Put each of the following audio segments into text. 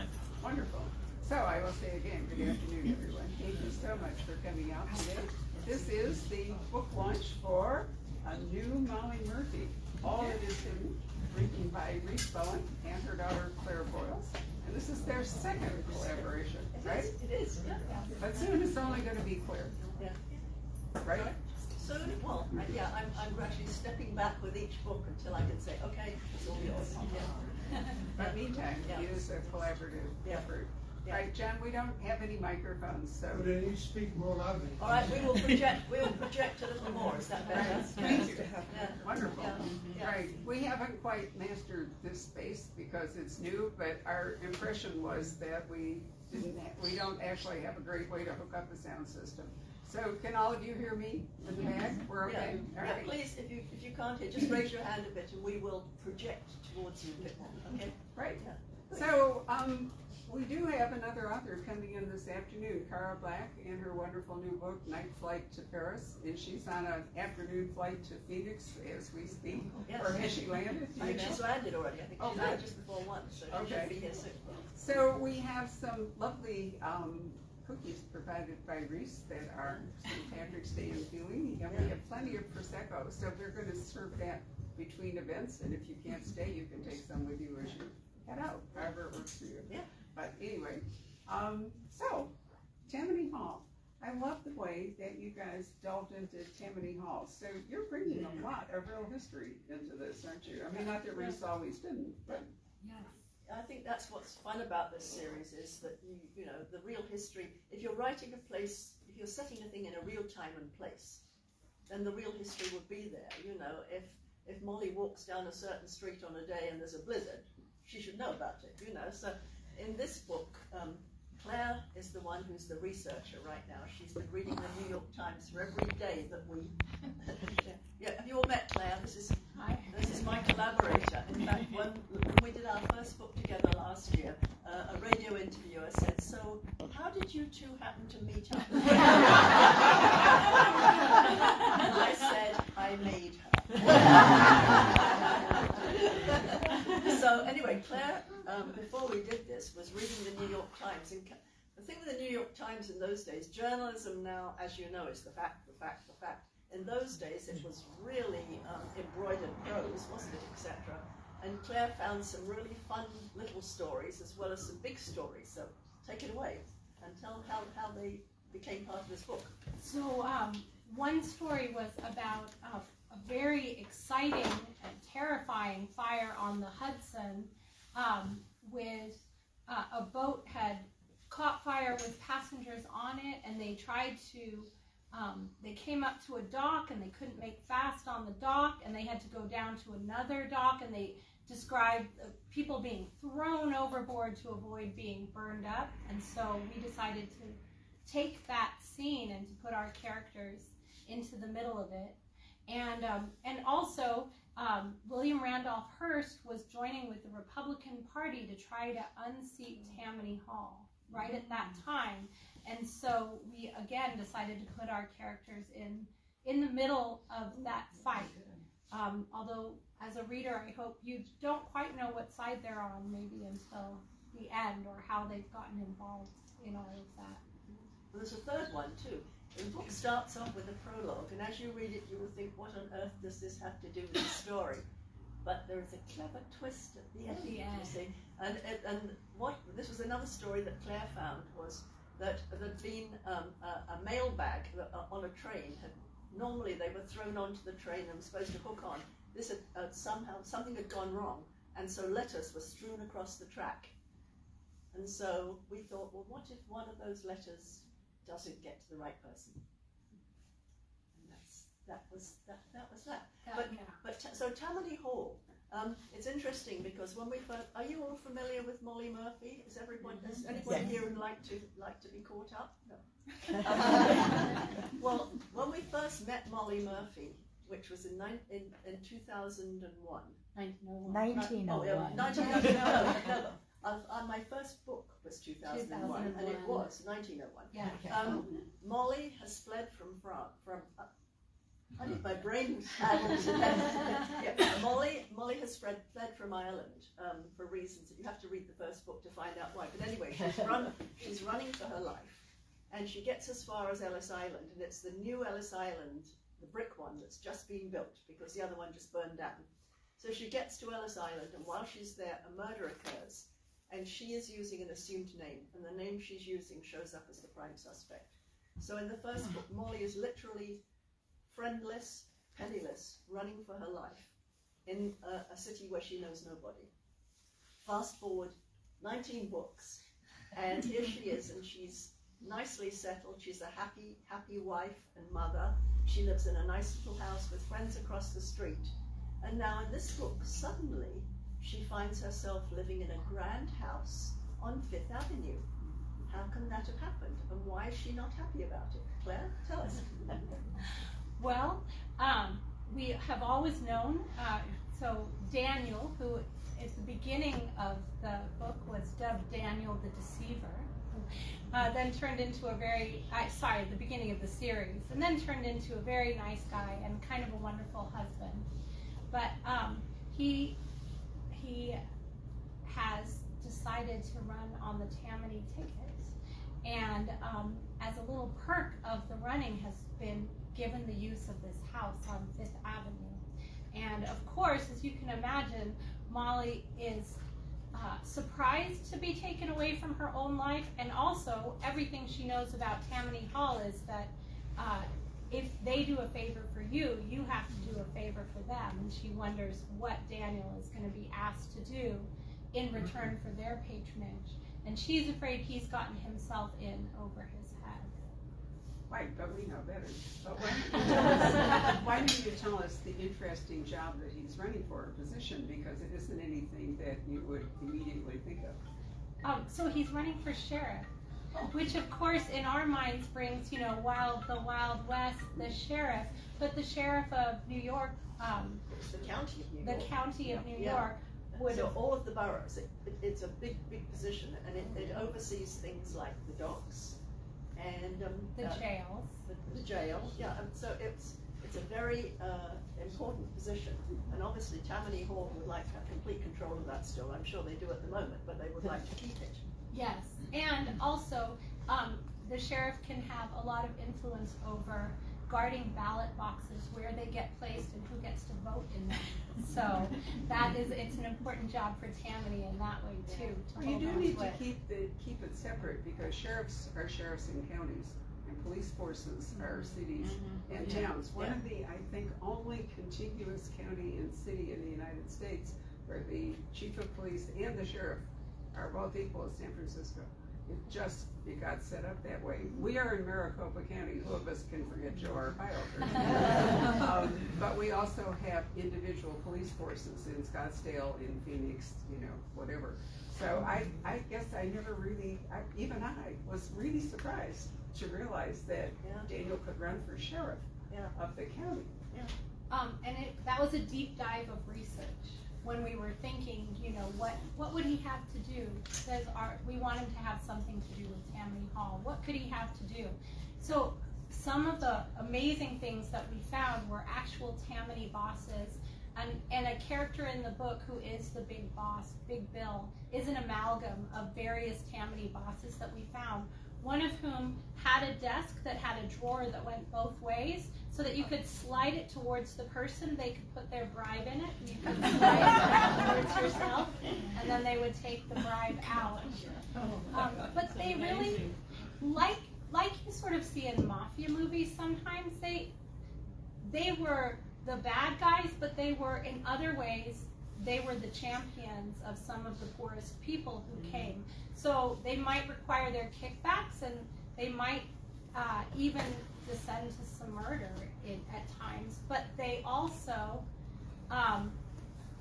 9th. Wonderful. So I will say again, good afternoon, everyone. Thank you so much for coming out today. This is the book launch for a new Molly Murphy. All It Is Hidden, written by Rhys Bowen and her daughter Clare Broyles. And this is their second collaboration, right? It is, yeah. But soon it's only going to be Clare, Yeah. right? Soon, well, yeah, I'm actually stepping back with each book until I can say, okay, it's all yours. Yeah. But meantime, Yeah. it is a collaborative Yeah. effort. Yeah. Right, John, we don't have any microphones, so. But then you speak more loudly. All right, we will project a little more. Is that better? Right. Thank you. Yeah. Wonderful. Yeah. Yeah. Right, we haven't quite mastered this space because it's new, but our impression was that we don't actually have a great way to hook up a sound system. So can all of you hear me in the back? We're okay? Yeah. All Yeah, right. please, if you can't hear, just raise your hand a bit and we will project towards you a bit more, okay? Right. Yeah. So, we do have another author coming in this afternoon, Cara Black, in her wonderful new book, Night Flight to Paris. And she's on an afternoon flight to Phoenix as we speak. Yes. Or has she landed? Do I you think know? she's landed already. I think Oh, she's good. landed just before 1, so she Okay. should be here soon. So we have some lovely cookies provided by Rhys that are St. Patrick's Day and feeling, and we have plenty of Prosecco, so we're going to serve that between events, and if you can't stay, you can take some with you as you head out, however it works for you. Yeah. But anyway, so Tammany Hall. I love the way that you guys delved into Tammany Hall. So you're bringing a lot of real history into this, aren't you? I mean, not that Rhys always didn't, but. I think that's what's fun about this series is that you know the real history. If you're writing a place, if you're setting a thing in a real time and place, then the real history would be there. You know, if Molly walks down a certain street on a day and there's a blizzard, she should know about it. You know, so in this book, Claire is the one who's the researcher right now. She's been reading the New York Times for every day that we. Yeah, have you all met Claire? This is my collaborator. In fact, when we did our first book together last year, a radio interviewer said, "So, how did you two happen to meet up?" And I said, "I made her." So anyway, Claire, before we did this, was reading the New York Times. And the thing with the New York Times in those days, journalism now, as you know, is the fact, the fact, the fact. In those days, it was really embroidered prose, wasn't it, etc. And Claire found some really fun little stories as well as some big stories. So take it away and tell how they became part of this book. So one story was about a very exciting and terrifying fire on the Hudson with a boat had caught fire with passengers on it, and they tried to they came up to a dock and they couldn't make fast on the dock, and they had to go down to another dock, and they described people being thrown overboard to avoid being burned up. And so we decided to take that scene and to put our characters into the middle of it. And also William Randolph Hearst was joining with the Republican Party to try to unseat Tammany Hall right at that time. And so we again decided to put our characters in the middle of that fight. Although as a reader, I hope you don't quite know what side they're on maybe until the end, or how they've gotten involved in all of that. Well, there's a third one too. The book starts off with a prologue, and as you read it, you will think, what on earth does this have to do with the story? But there is a clever twist at the end, you see. And what this was another story that Claire found was that there'd been a mailbag on a train. Normally they were thrown onto the train and were supposed to hook on. This had somehow something had gone wrong, and so letters were strewn across the track. And so we thought, well, what if one of those letters doesn't get to the right person? And that was that. So Tammany Hall. It's interesting because when we first, are you all familiar with Molly Murphy? Is everyone? Does anybody here would like to be caught up? No. Well, when we first met Molly Murphy, which was in 2001. 1901. 1901. My first book was 2001, and it was 1901. Yeah. Molly has fled from France. I think my brain addles. Yeah, Molly has fled from Ireland for reasons that you have to read the first book to find out why. But anyway, she's running for her life, and she gets as far as Ellis Island, and it's the new Ellis Island, the brick one that's just been built because the other one just burned down. So she gets to Ellis Island, and while she's there, a murder occurs, and she is using an assumed name, and the name she's using shows up as the prime suspect. So in the first book, Molly is literally friendless, penniless, running for her life in a city where she knows nobody. Fast forward 19 books, and here she is, and she's nicely settled. She's a happy wife and mother. She lives in a nice little house with friends across the street. And now in this book, suddenly, she finds herself living in a grand house on Fifth Avenue. How can that have happened? And why is she not happy about it? Claire, tell us. Well, we have always known, so Daniel, who is the beginning of the book, was dubbed Daniel the Deceiver, then turned into the beginning of the series, and then turned into a very nice guy and kind of a wonderful husband. But he has decided to run on the Tammany ticket, and as a little perk of the running has been given the use of this house on Fifth Avenue. And of course, as you can imagine, Molly is surprised to be taken away from her own life, and also everything she knows about Tammany Hall is that if they do a favor for you, you have to do a favor for them. And she wonders what Daniel is going to be asked to do in return for their patronage. And she's afraid he's gotten himself in over his head. Right, but we know better. But why don't you tell us the interesting job that he's running for, a position, because it isn't anything that you would immediately think of. So he's running for sheriff, which of course in our minds brings, the Wild West, the sheriff, but the sheriff of New York, It's the county of New York. The county of New York would so all of the boroughs, it's a big position, and it oversees things like the docks and the jails. The jail, yeah. So it's a very important position, and obviously Tammany Hall would like to have complete control of that still. I'm sure they do at the moment, but they would like to keep it. Yes, and also the sheriff can have a lot of influence over guarding ballot boxes, where they get placed and who gets to vote in them. So it's an important job for Tammany in that way too. You do need to keep it separate, because sheriffs are sheriffs in counties, and police forces are cities and towns. One of the, I think, only contiguous county and city in the United States where the chief of police and the sheriff are both equal is San Francisco. It got set up that way. We are in Maricopa County. Who of us can forget Joe Arpaio? But we also have individual police forces in Scottsdale, in Phoenix, whatever. So I guess I never really, even I was really surprised to realize that Daniel could run for sheriff of the county. And that was a deep dive of research. When we were thinking, what would he have to do? Because we want him to have something to do with Tammany Hall. What could he have to do? So some of the amazing things that we found were actual Tammany bosses, and a character in the book who is the big boss, Big Bill, is an amalgam of various Tammany bosses that we found. One of whom had a desk that had a drawer that went both ways, so that you could slide it towards the person, they could put their bribe in it, and you could slide it towards yourself, and then they would take the bribe out. But they really, like you sort of see in mafia movies sometimes, they were the bad guys, but they were, in other ways, they were the champions of some of the poorest people who came. So they might require their kickbacks, and they might even descend to some murder at times, but they also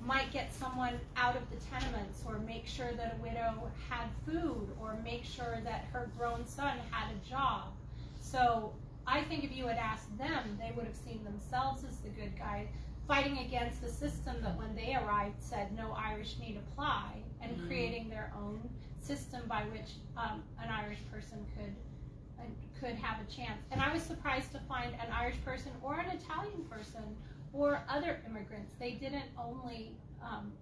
might get someone out of the tenements, or make sure that a widow had food, or make sure that her grown son had a job. So I think if you had asked them, they would have seen themselves as the good guy, fighting against the system that when they arrived said no Irish need apply, and creating their own system by which an Irish person could could have a chance. And I was surprised to find an Irish person or an Italian person or other immigrants. They didn't only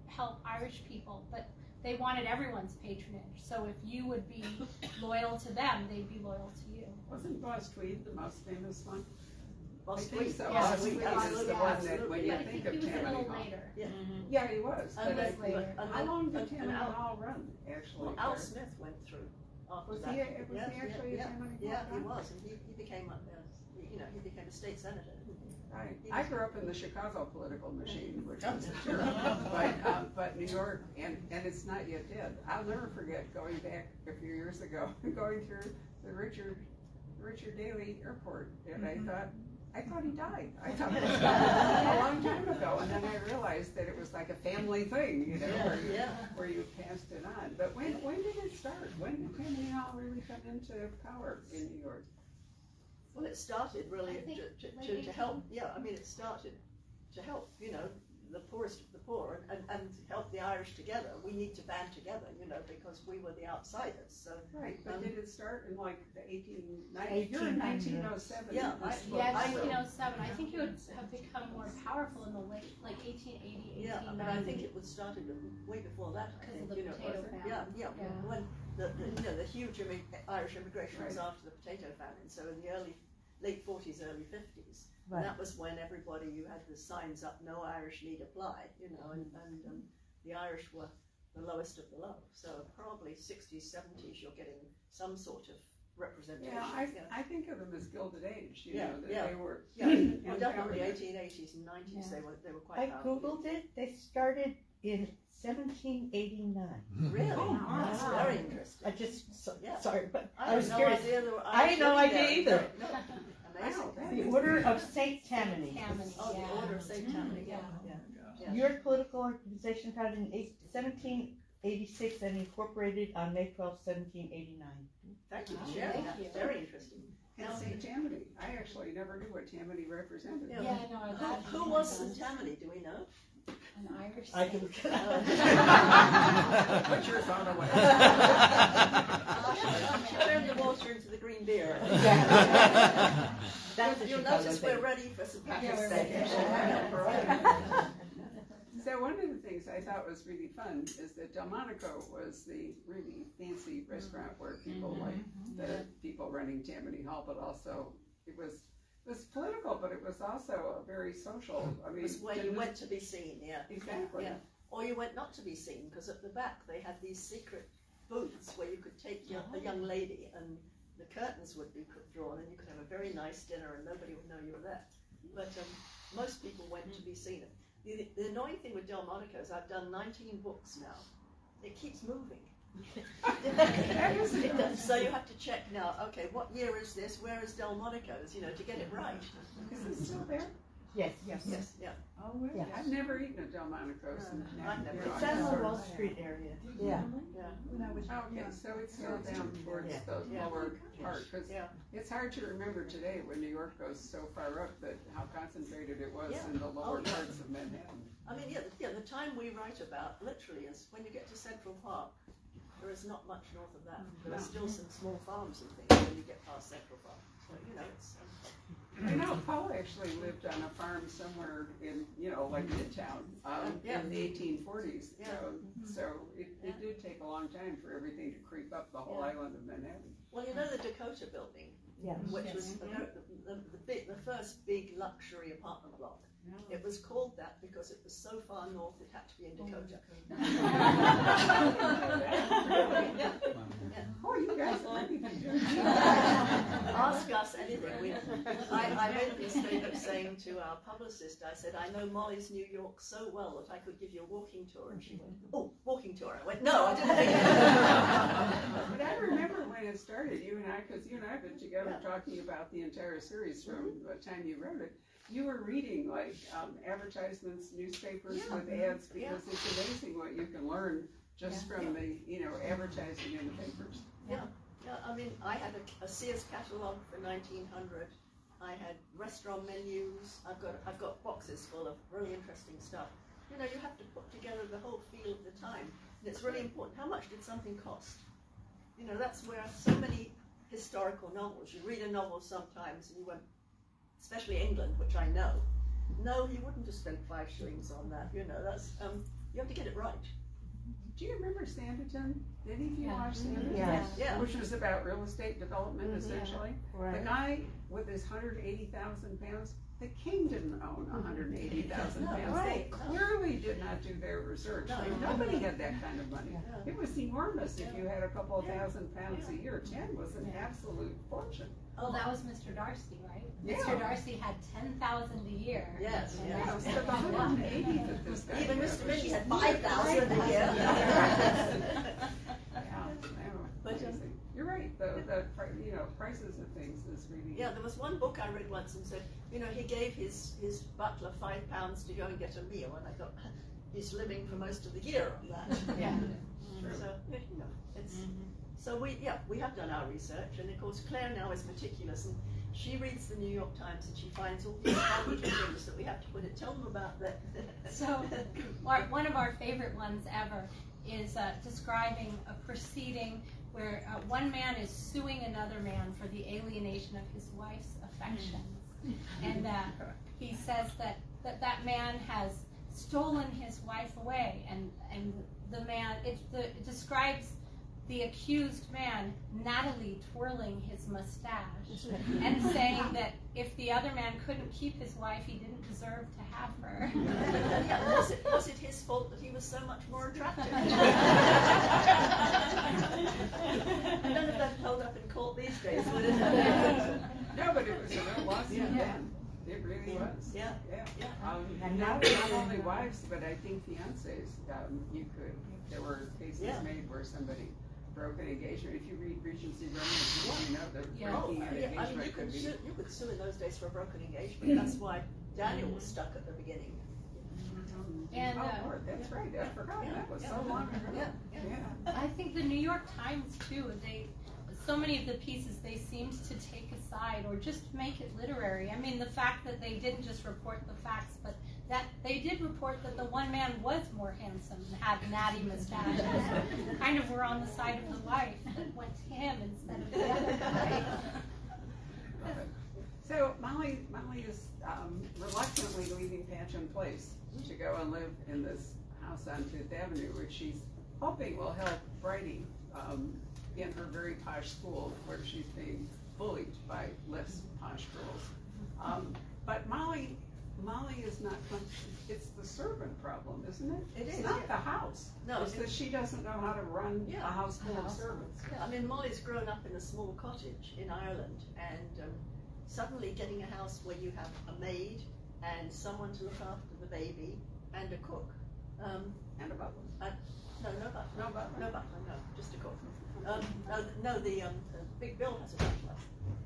help Irish people, but they wanted everyone's patronage. So if you would be loyal to them, they'd be loyal to you. Wasn't Boss Tweed the most famous one? I Boss think Tweed. so. Yeah, Boss Tweed is the one that when you I think think of he was a Tammany little Hall. later. Yeah, he was. And But then- later. how long did Tammany Al- Hall run, actually? Well, Al Claire? Smith went through after Was that. he actually a Tammany Hall Yeah, he guy? was, and he became he became a state senator. Right. He I was- grew up in the Chicago political machine, which Oh. was sure. But New York, and it's not yet dead. I'll never forget going back a few years ago, going through the Richard Daley Airport, and I thought he died. I thought it was a long time ago, and then I realized that it was like a family thing, you know, where you passed it on. But when did it start? When did Tammany Hall really come into power in New York? Well, it started really I think to help. Yeah, I mean, it started to help. The poorest of the poor, and help the Irish together. We need to band together, because we were the outsiders. So Right, but did it start in like the 1890s? You're in 1907. Yeah, Yeah, I- 1907. I think it would have become more powerful in the late, like 1880, Yeah, 1890. but I think it was started way before that. I Because think, of the potato famine. Yeah. Yeah. When the huge Irish immigration was Right. after the potato famine, so in the late 40s, early 50s. Right. And that was when everybody, you had the signs up, no Irish need apply, and the Irish were the lowest of the low. So probably 60s, 70s, you're getting some sort of representation. Yeah, I think of them as Gilded Age, you know, that they were. Yeah, in well, definitely government. 1880s and 90s, Yeah. they were quite I powerful. googled it. They started in 1789. Really? Oh, That's wow. very interesting. I just Yeah. sorry, but I I was had no curious. idea there were I had no Irish idea living either. there. No. Amazing. Wow, that The is Order of Saint Tammany. Tammany, Oh, the yeah. Order of St. Tammany, yeah. Yeah. Your political organization founded in 1786 and incorporated on May 12, 1789. Thank you for Wow, sharing thank that. you. Very interesting. And St. Tammany, I actually never knew what Tammany represented. Yeah. Yeah, no, that. Who was St. Tammany, do we know? An Irish I saint. can. Put yours on away. She turned the water into the green beer. That's a You'll Chicago notice thing. we're ready for St. Patrick's we're Day. ready. So one of the things I thought was really fun is that Delmonico was the really fancy restaurant where people like the people running Tammany Hall, but also it was political, but it was also a very social. I mean, It was where you went to be seen, yeah. Exactly. Yeah. Or you went not to be seen, because at the back they had these secret booths where you could take a young lady and the curtains would be drawn and you could have a very nice dinner and nobody would know you were there. But most people went to be seen. The annoying thing with Delmonico is I've done 19 books now. It keeps moving. It does. So you have to check now, okay, what year is this? Where is Delmonico's, to get it right. Is it still there? Yes. Yes, yeah. Oh, really? Yes. I've never eaten at Delmonico's. I've never It's eaten. on the Wall Street area. Yeah. Okay, so it's still down towards Yeah. the Yeah. lower part, because Yeah. it's hard to remember today when New York goes so far up that how concentrated it was Yeah. in the lower Oh, yeah. parts of Manhattan. I mean, the time we write about literally is when you get to Central Park. There is not much north of that. There are still some small farms and things when you get past Central Park. So, it's... I know Paul actually lived on a farm somewhere in, like Midtown, Yeah. in the 1840s. Yeah. So it did take a long time for everything to creep up the whole Yeah. island of Manhattan. Well, the Dakota building, Yeah. which was the first big luxury apartment block. It was called that because it was so far north it had to be in Dakota. Oh, you guys are really Ask us anything. I made the mistake of saying to our publicist, I said, I know Molly's New York so well that I could give you a walking tour. And she went, oh, walking tour. I went, no, I didn't think But I remember when it started, you and I, because you and I have been together talking about the entire series from the time you wrote it. You were reading like advertisements, newspapers with ads, because it's amazing what you can learn just from the advertising in the papers. Yeah, I mean, I had a Sears catalog for 1900. I had restaurant menus. I've got boxes full of really interesting stuff. You have to put together the whole feel of the time. And it's really important. How much did something cost? That's where so many historical novels. You read a novel sometimes and you went, especially England, which I know, no, he wouldn't have spent 5 shillings on that. You know, that's you have to get it right. Do you remember Sanditon? Did any of you watch Sanditon? Yes. Yeah. Which was about real estate development, essentially. Right. The guy with his £180,000, the king didn't own £180,000. No, They no. clearly did not do their research. No. Like, nobody had that kind of money. Yeah. It was enormous if you had a couple of £1,000 Yeah. a year. 10 was an absolute fortune. Well, that was Mr. Darcy, right? Yeah. Mr. Darcy had 10,000 a year. Yes, And yes. Yeah, so the 180 that this guy Even had Mr. was Minnie just had 5,000 a year. Yeah, But, crazy. You're right. The prices of things is really. Yeah, there was one book I read once and said, you know, he gave his butler £5 to go and get a meal, and I thought, he's living for most of the year on that. Yeah. So, you know, it's, so we have done our research, and of course Claire now is meticulous, and she reads the New York Times and she finds all these fun little things that we have to put it, tell them about that. So, one of our favorite ones ever is describing a proceeding where one man is suing another man for the alienation of his wife's affections. And he says that man has stolen his wife away, and the man, it describes the accused man, Natalie, twirling his mustache and saying that if the other man couldn't keep his wife, he didn't deserve to have her. Yeah, was it his fault that he was so much more attractive? I don't know if that held up in court these days, would it? No, but it was a real lawsuit Yeah. then. It really was. Yeah. Yeah. And Not now- only wives, but I think fiancés. There were cases Yeah. made where somebody broke an engagement. If you read Regency Romance, you know that Yeah. breaking an Yeah, I mean, engagement you could be. could sue in those days for a broken engagement. That's why Daniel was stuck at the beginning. And, Oh Lord, that's right. I forgot. yeah, That was yeah. so long ago. Yeah, Yeah. I think the New York Times too, so many of the pieces they seemed to take aside or just make it literary. I mean, the fact that they didn't just report the facts, but that they did report that the one man was more handsome and had natty mustaches, kind of were on the side of the wife that went to him instead of the other guy. Love it. So Molly is reluctantly leaving Patchen Place to go and live in this house on Fifth Avenue, which she's hoping will help Bridie in her very posh school where she's being bullied by less posh girls. But Molly is not. It's the servant problem, isn't it? It It's is, not yeah. the house. No, it's that she doesn't know how to run a house full of servants. Yeah, I mean, Molly's grown up in a small cottage in Ireland, and suddenly getting a house where you have a maid and someone to look after the baby and a cook. And a butler. No butler. No butler? No butler, no, just a cook. The Big Bill has a butler.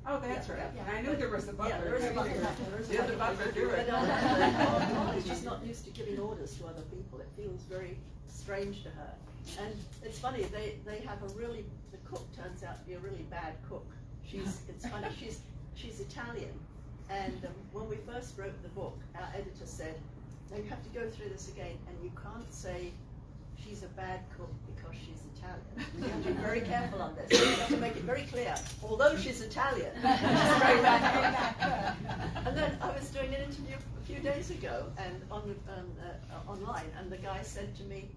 Oh, that's right. Yeah. I knew there was a butler. Yeah, there is a too. butler. There is a Did the butler do it? But Molly's just not used to giving orders to other people. It feels very strange to her. And it's funny, they have the cook turns out to be a really bad cook. It's funny, she's Italian. And when we first wrote the book, our editor said, now you have to go through this again, and you can't say she's a bad cook because she's Italian. You have to be very careful on this. You have to make it very clear. Although she's Italian, she's a very bad cook. And then I was doing an interview a few days ago and online, and the guy said to me,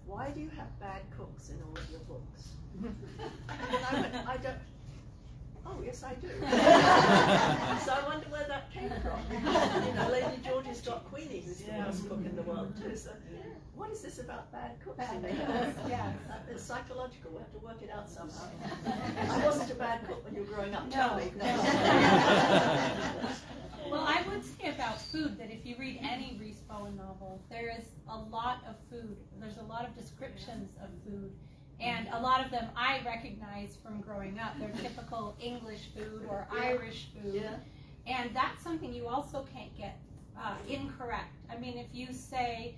"Why do you have bad cooks in all of your books?" And I went, "I don't." Oh, yes, I do. So I wonder where that came from. You know, Lady George's got Queenie, who's the worst cook in the world, too. So, what is this about bad cooks? Bad cooks, yeah. It's psychological. We have to work it out somehow. I wasn't a bad cook when you were growing up. Tell me. No. Well, I would say about food that if you read any Rhys Bowen novel, there is a lot of food. There's a lot of descriptions of food. And a lot of them I recognize from growing up. They're typical English food or Irish food. Yeah. And that's something you also can't get incorrect. I mean, if you say,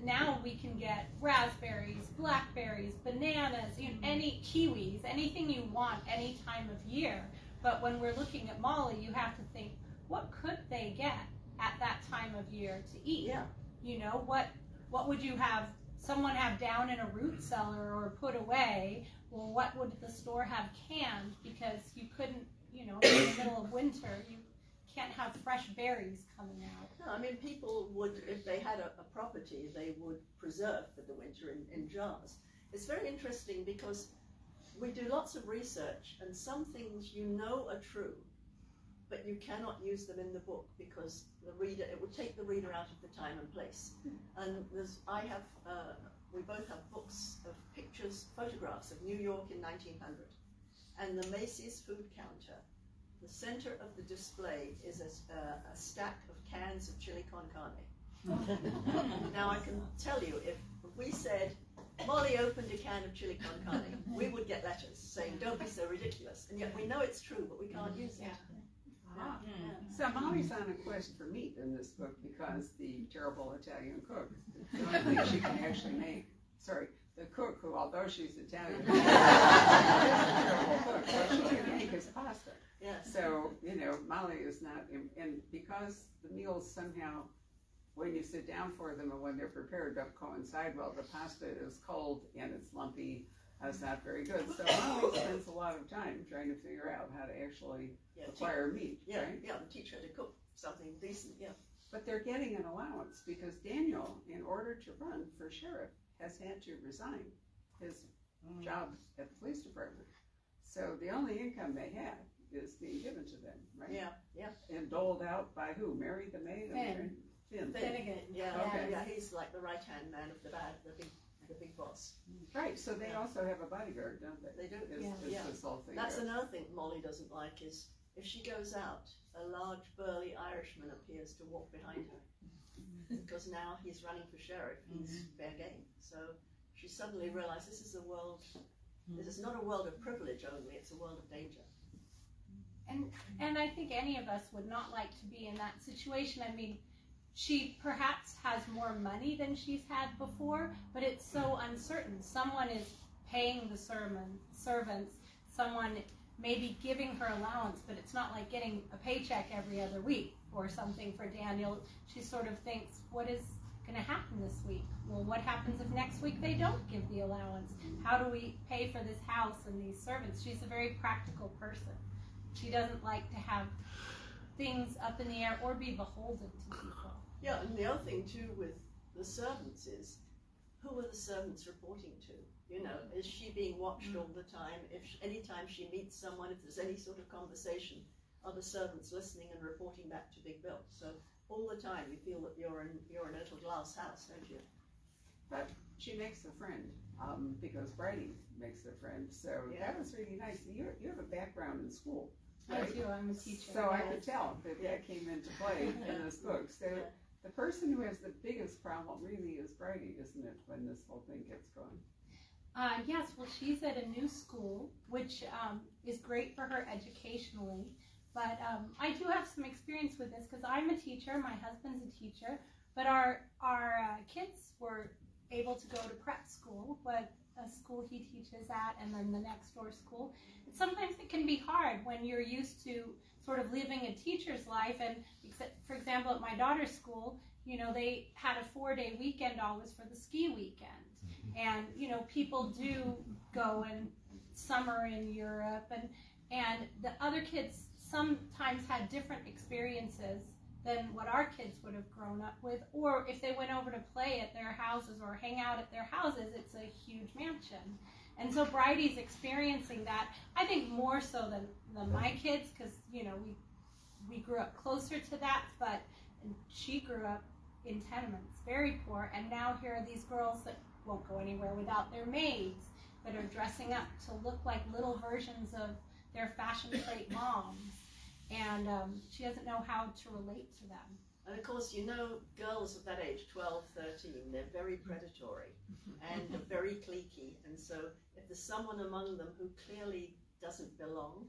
now we can get raspberries, blackberries, bananas, any kiwis, anything you want any time of year. But when we're looking at Molly, you have to think, what could they get at that time of year to eat? Yeah. You know, what would you have someone have down in a root cellar or put away well, what would the store have canned? Because you couldn't, in the middle of winter, you can't have fresh berries coming out. No, I mean, people would, if they had a property, they would preserve for the winter in jars. It's very interesting because we do lots of research, and some things are true, but you cannot use them in the book because it would take the reader out of the time and place. And we both have books of photographs of New York in 1900, and the Macy's food counter. The center of the display is a stack of cans of chili con carne. Now I can tell you, if we said, Molly opened a can of chili con carne, we would get letters saying, don't be so ridiculous. And yet we know it's true, but we can't use it. Ah. So Molly's on a quest for meat in this book because the terrible Italian cook, the only thing she can actually make, the cook who, although she's Italian, is a terrible cook, what she can make is pasta. Yes. So, Molly is not, and because the meals somehow, when you sit down for them and when they're prepared, don't coincide well. The pasta is cold and it's lumpy. It's not very good. So Molly spends a lot of time trying to figure out how to actually acquire meat. Yeah, right? yeah, teach her to cook something decent, yeah. But they're getting an allowance because Daniel, in order to run for sheriff, has had to resign his job at the police department. So the only income they have is being given to them, right? Yeah, yeah. And doled out by who? Mary the maid? Finn. Finnegan. Yeah, Okay. yeah, he's like the right-hand man of the big boss. Right, so they also have a bodyguard, don't they? They do. Is this whole thing. That's goes. another thing Molly doesn't like is if she goes out, a large burly Irishman appears to walk behind her. Because now he's running for sheriff, he's fair game. So she suddenly realized this is not a world of privilege only, it's a world of danger. And I think any of us would not like to be in that situation. I mean, she perhaps has more money than she's had before, but it's so uncertain. Someone is paying the servants, someone may be giving her allowance, but it's not like getting a paycheck every other week or something for Daniel. She sort of thinks, what is going to happen this week? Well, what happens if next week they don't give the allowance? How do we pay for this house and these servants? She's a very practical person. She doesn't like to have things up in the air or be beholden to people. Yeah, and the other thing too with the servants is, who are the servants reporting to? Is she being watched all the time? Anytime she meets someone, if there's any sort of conversation, are the servants listening and reporting back to Big Bill? So all the time you feel that you're in a little glass house, don't you? But she makes a friend, because Brady makes a friend. So that was really nice. You have a background in school. I Right? do, I'm a teacher. So I could tell that came into play in this book. So the person who has the biggest problem really is Brady, isn't it, when this whole thing gets going? Yes, well, she's at a new school, which is great for her educationally. But I do have some experience with this because I'm a teacher, my husband's a teacher, but our kids were able to go to prep school, but a school he teaches at, and then the next door school. And sometimes it can be hard when you're used to sort of living a teacher's life. And for example, at my daughter's school, they had a 4-day weekend always for the ski weekend. And, people do go in summer in Europe, and the other kids sometimes had different experiences than what our kids would have grown up with, or if they went over to play at their houses or hang out at their houses, it's a huge mansion. And so Bridie's experiencing that, I think more so than my kids, because, we grew up closer to that, but she grew up in tenements, very poor, and now here are these girls that won't go anywhere without their maids, that are dressing up to look like little versions of their fashion plate moms. And she doesn't know how to relate to them. And of course, girls of that age, 12, 13, they're very predatory and very cliquey. And so if there's someone among them who clearly doesn't belong,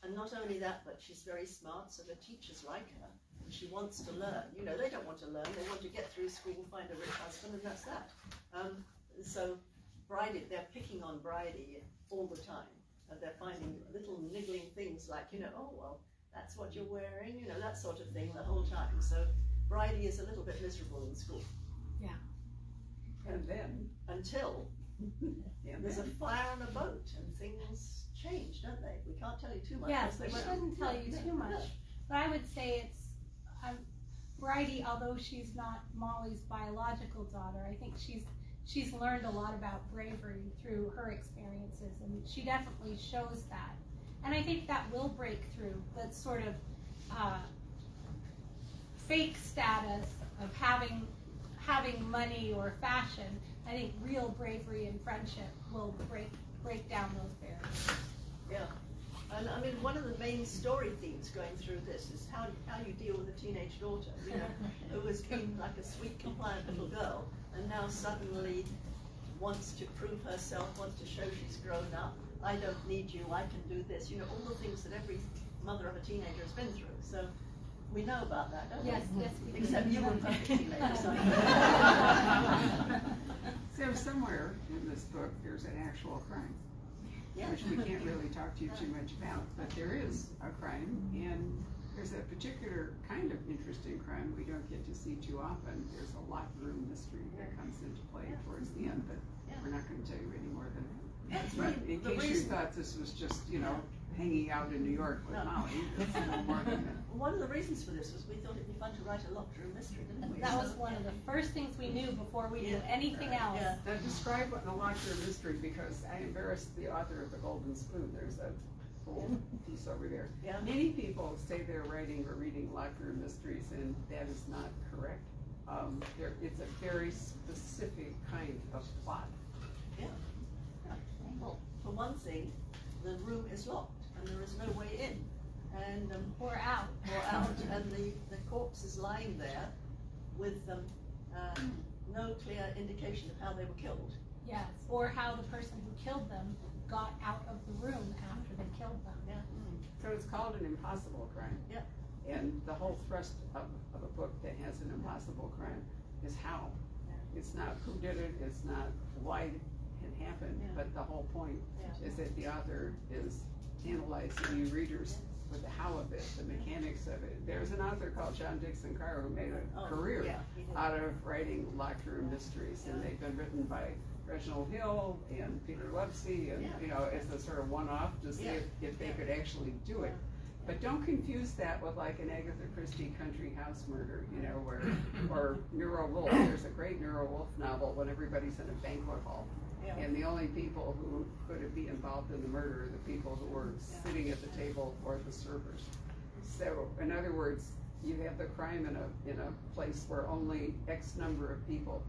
and not only that, but she's very smart, so the teachers like her, and she wants to learn. They don't want to learn, they want to get through school, find a rich husband, and that's that. So Bridie, they're picking on Bridie all the time. They're finding little niggling things like, oh, well, that's what you're wearing, that sort of thing the whole time. So Bridie is a little bit miserable in school. Yeah. And then? Until Yeah, there's a fire on a boat and things change, don't they? We can't tell you too much. Yes, because we they shouldn't tell you too much, but I would say it's, Bridie, although she's not Molly's biological daughter, I think she's learned a lot about bravery through her experiences, and she definitely shows that. And I think that will break through that sort of fake status of having money or fashion. I think real bravery and friendship will break down those barriers. Yeah. And I mean, one of the main story themes going through this is how you deal with a teenage daughter, you know, who has been like a sweet, compliant little girl, and now suddenly wants to prove herself, wants to show she's grown up. I don't need you, I can do this. You know, all the things that every mother of a teenager has been through. So we know about that, don't Yes, we? yes, we do. Except you were perfect teenagers. So somewhere in this book, there's an actual crime, Yeah. which we can't really talk to you too much about, but there is a crime, and there's a particular kind of interesting crime we don't get to see too often. There's a locked room mystery that comes into play towards the end, but we're not going to tell you any more than that. But in case you thought this was just, you know, hanging out in New York with Molly, it's a little more than that. One of the reasons for this was we thought it'd be fun to write a locked room mystery, didn't we? That was one of the first things we knew before we knew anything else. Yeah. Now describe what the locked room mystery, because I embarrassed the author of The Golden Spoon. There's a whole piece over there. Yeah. Many people say they're writing or reading locked room mysteries, and that is not correct. It's a very specific kind of plot. Yeah. Well, for one thing, the room is locked and there is no way in, and Or out. and the corpse is lying there with no clear indication of how they were killed. Yes, or how the person who killed them got out of the room after they killed them. Yeah. So it's called an impossible crime. Yeah. And the whole thrust of a book that has an impossible crime is how. Yeah. It's not who did it, it's not why it happened, but the whole point is that the author is analyzing you readers with the how of it, the mechanics of it. There's an author called John Dixon Carr who made a career out of writing locked room mysteries, and they've been written by Reginald Hill and Peter Lovesey, and you know, it's a sort of one-off to see if they could actually do it. But don't confuse that with like an Agatha Christie country house murder, you know, or Nero Wolfe. There's a great Nero Wolfe novel when everybody's in a banquet hall. Yeah. And the only people who could be involved in the murder are the people who were sitting at the table or the servers. So, in other words, you have the crime in a place where only X number of people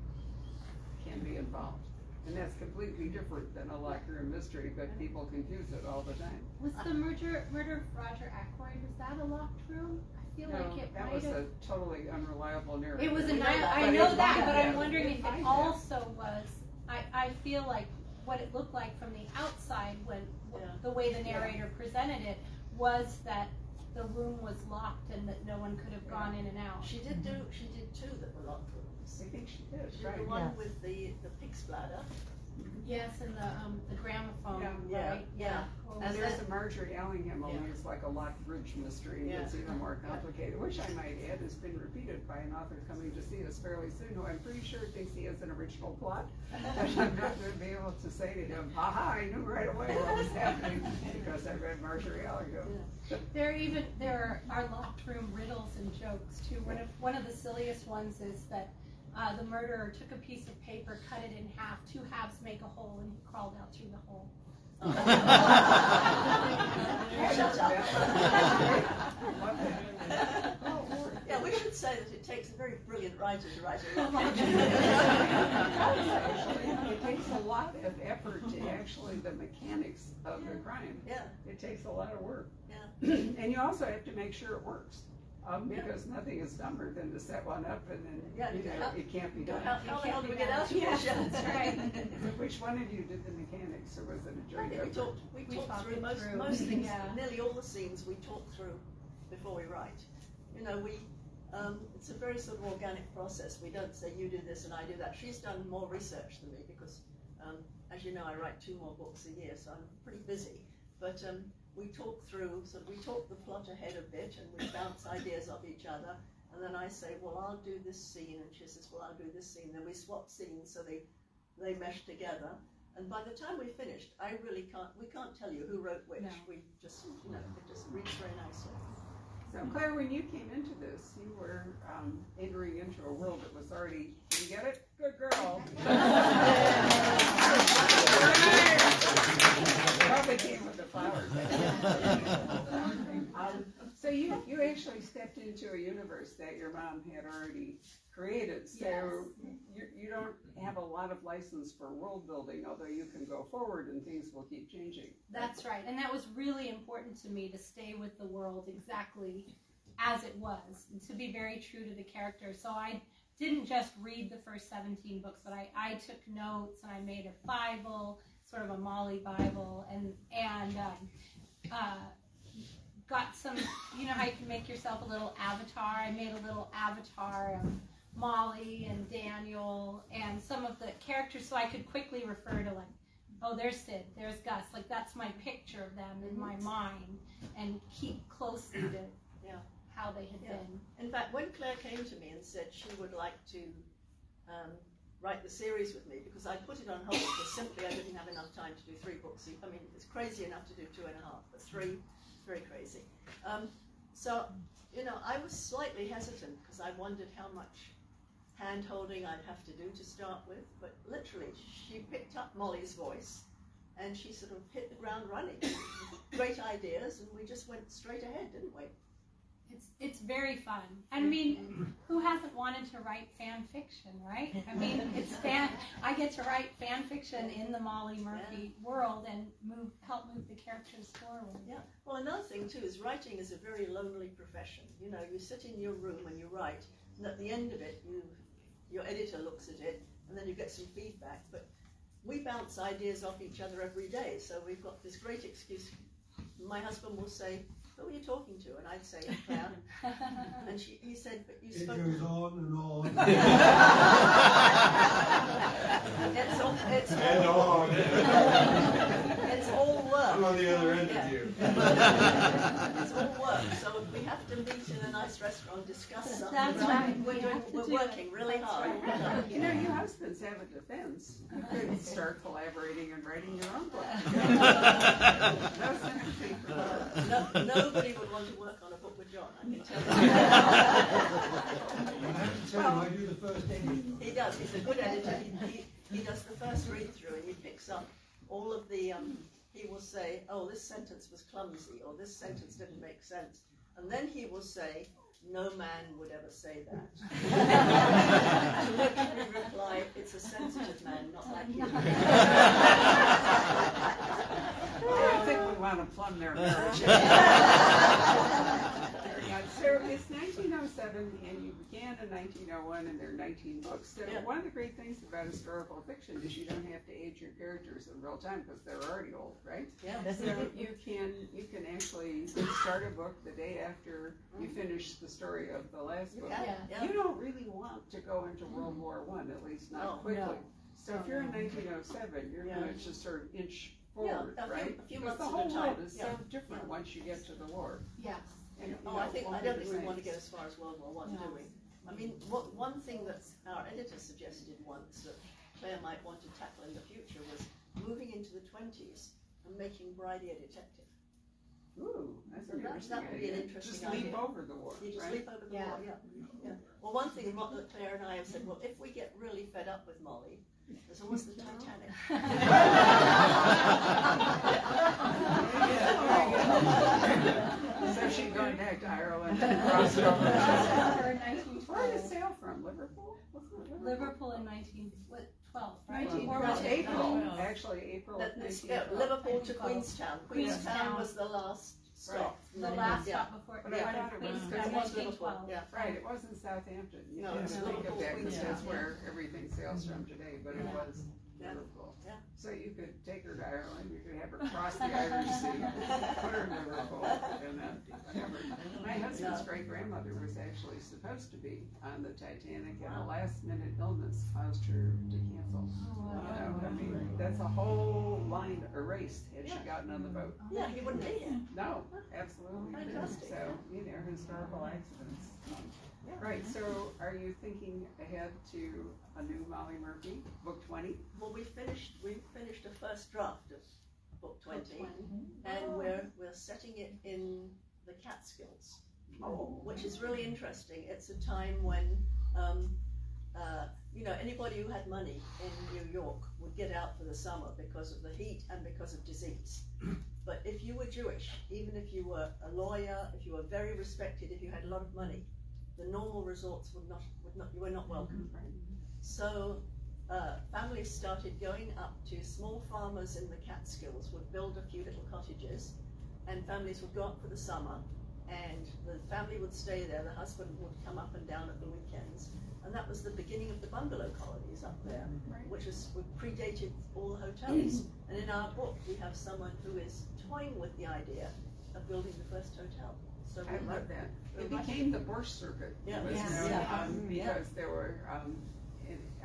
can be involved. And that's completely different than a locked room mystery, but people confuse it all the time. Was the murder of Roger Ackroyd, was that a locked room? I feel like it that might was have. a totally unreliable narrative. It was We know that. I know that, Yeah, but yeah, I'm wondering if find it that. also was, I feel like what it looked like from the outside when, the way the narrator presented it, was that the room was locked and that no one could have gone in and out. She did two that were locked rooms. I think she did, She did right. the one with the pig's bladder. Yes, and the gramophone, Yeah, right? yeah. And And there's then- a Marjorie Allingham, only it's like a locked bridge mystery, and it's even more complicated, which I might add has been repeated by an author coming to see us fairly soon, who I'm pretty sure thinks he has an original plot. But I'm not going to be able to say to him, aha, I knew right away what was happening, because I read Marjorie Allingham. There are locked room riddles and jokes too. One of the silliest ones is that the murderer took a piece of paper, cut it in half, 2 halves make a hole, and he crawled out through the hole. Shut up. Oh, Yeah, we should say that it takes a very brilliant writer to write a locked It takes a lot of effort to actually the mechanics of the crime. Yeah. It takes a lot of work. Yeah. And you also have to make sure it works. Because nothing is dumber than to set one up and then, it can't be done. How the hell do we get out of here? That's right. Which one of you did the mechanics, or was it a I joint think effort? we We talked talked through it most through. things, Yeah. nearly all the scenes we talk through before we write. You know, it's a very sort of organic process. We don't say you do this and I do that. She's done more research than me because, as you know, I write 2 more books a year, so I'm pretty busy. But we talk the plot ahead a bit, and we bounce ideas off each other. And then I say, well, I'll do this scene, and she says, well, I'll do this scene. Then we swap scenes so they mesh together. And by the time we finished, we can't tell you who wrote which. No. We just, it just reads very nicely. So Claire, when you came into this, you were entering into a world that was already, you get it? Good girl. Probably came with the flowers. So you actually stepped into a universe that your mom had already created. So you don't have a lot of license for world building, although you can go forward and things will keep changing. That's right, and that was really important to me, to stay with the world exactly as it was, and to be very true to the character. So I didn't just read the first 17 books, but I took notes, and I made a Bible, sort of a Molly Bible, and got some, you know how you can make yourself a little avatar. I made a little avatar of Molly and Daniel and some of the characters, so I could quickly refer to, like, oh, there's Sid, there's Gus, like that's my picture of them in my mind, and keep closely to how they had been. In fact, when Claire came to me and said she would like to write the series with me, because I put it on hold because simply I didn't have enough time to do 3 books. I mean, it's crazy enough to do 2.5, but 3, very crazy. So, I was slightly hesitant because I wondered how much hand-holding I'd have to do to start with, but literally she picked up Molly's voice and she sort of hit the ground running. Great ideas, and we just went straight ahead, didn't we? It's very fun. I mean, who hasn't wanted to write fan fiction, right? I mean, I get to write fan fiction in the Molly Murphy world and help move the characters forward. Yeah. Well, another thing too is writing is a very lonely profession. You sit in your room and you write, and at the end of it, your editor looks at it, and then you get some feedback. But we bounce ideas off each other every day, so we've got this great excuse. My husband will say, "Who are you talking to?" And I'd say, "Claire." And he said, "But you spoke." It goes on and on. It's all work. I'm on the other end of you. It's all work. So if we have to meet in a nice restaurant, discuss something. That's right. We're working really hard. Right. You husbands have a defense. You could start collaborating and writing your own book. No sympathy for that. Nobody would want to work on a book with John, I can tell you. I have to tell you, I do the first edit. He does. He's a good editor. He does the first read-through, and he picks up all of the, he will say, "Oh, this sentence was clumsy," or "This sentence didn't make sense." And then he will say, "No man would ever say that." To which we reply, "It's a sensitive man, not like you." I think we want to plumb their marriage. So it's 1907, and you began in 1901, and there are 19 books. So one of the great things about historical fiction is you don't have to age your characters in real time because they're already old, right? Yeah. So you can actually start a book the day after you finish the story of the last book. Yeah. You don't really want to go into World War I, at least not quickly. No. So if you're in 1907, you're going to just sort of inch forward, a few because months the at a whole time. world is so different once you get to the war. Yes. And, I don't think we want to get as far as World War I, do we? I mean, one thing that our editor suggested once that Claire might want to tackle in the future was moving into the 20s and making Bridie a detective. Ooh, that's an interesting That would be an idea. interesting Just leap idea. over the war, You just right? leap over the war, yeah. Well, one thing that Claire and I have said, well, if we get really fed up with Molly, there's almost the Titanic. So she's going back to Ireland and crossed over. Where did it sail from? Liverpool? Liverpool in 1912, right? 1912. April. Actually, April of Yeah, 1912. Liverpool to Queenstown. Queenstown was the last stop. The last stop before But I thought it was Queenstown, It was Liverpool, 1912. yeah. Right, it wasn't Southampton. You No, can't it's think of Liverpool, that because Queenstown, that's where everything sails from today, but it was Yeah. Liverpool. Yeah. So you could take her to Ireland, you could have her cross the Irish Sea, put her in Liverpool, and then whatever. My husband's great-grandmother was actually supposed to be on the Titanic, and a last-minute illness caused her to cancel. I mean, that's a whole line erased had she gotten on the boat. Yeah, he wouldn't be here. No, absolutely. Fantastic. So, historical accidents. Right, so are you thinking ahead to a new Molly Murphy, book 20? Well, we finished a first draft of book 20, and we're setting it in the Catskills, which is really interesting. It's a time when anybody who had money in New York would get out for the summer because of the heat and because of disease. But if you were Jewish, even if you were a lawyer, if you were very respected, if you had a lot of money, the normal resorts you were not welcome. So families started going up to small farmers in the Catskills, would build a few little cottages, and families would go up for the summer, and the family would stay there. The husband would come up and down at the weekends, and that was the beginning of the bungalow colonies up there, which predated all the hotels. And in our book, we have someone who is toying with the idea of building the first hotel. So I love that. It became the Borscht Circuit. Yeah. It was Yeah. known, because there were,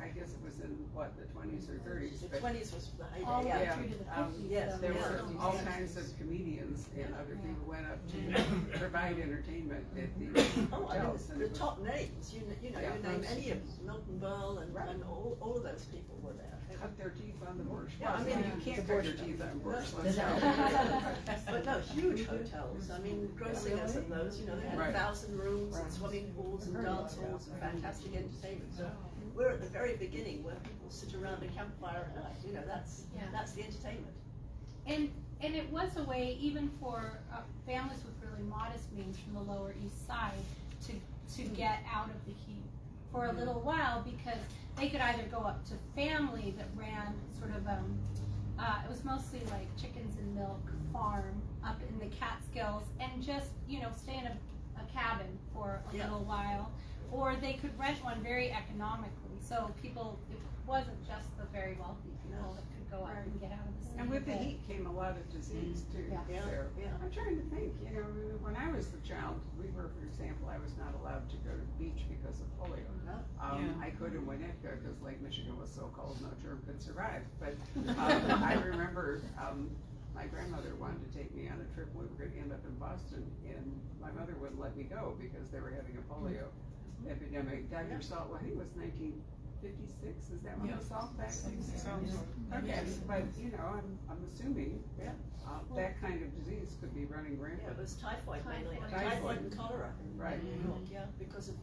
I guess it was in what, the 20s or 30s. The but 20s was the heyday. All the way Yeah. through to the 50s. Yes, there yeah. were all kinds of comedians and other people went up to provide entertainment at the Oh, I hotels. mean, and the it was- top names, you name any of them, Milton Berle and all of those people were there. cut their teeth on the Borscht. Yeah, I Well, mean, you can't cut your teeth on Borscht. let's But no, huge hotels. I mean, Grossingers and those, they had Right. 1,000 rooms and swimming pools and dance halls and fantastic entertainment. So we're at the very beginning where people sit around a campfire at night. That's the entertainment. And it was a way, even for families with really modest means from the Lower East Side, to get out of the heat for a little while, because they could either go up to family that ran sort of it was mostly like chickens and milk farm up in the Catskills, and just stay in a cabin for a little while, or they could rent one very economically. So it wasn't just the very wealthy people that could go out and get out of the city. And with the but- heat came a lot of disease too. Yeah. There. Yeah. I'm trying to think, when I was a child, for example, I was not allowed to go to the beach because of polio. I could in Winnetka because Lake Michigan was so cold, no germ could survive. But I remember my grandmother wanted to take me on a trip. We were going to end up in Boston, and my mother wouldn't let me go because they were having a polio epidemic. Dr. Salt, I think it was 1956. Is that when the salt vaccine? Okay, but I'm assuming that kind of disease could be running rampant. Yeah, it was typhoid mainly. Typhoid. Typhoid and cholera. Right. In New York, yeah, because of,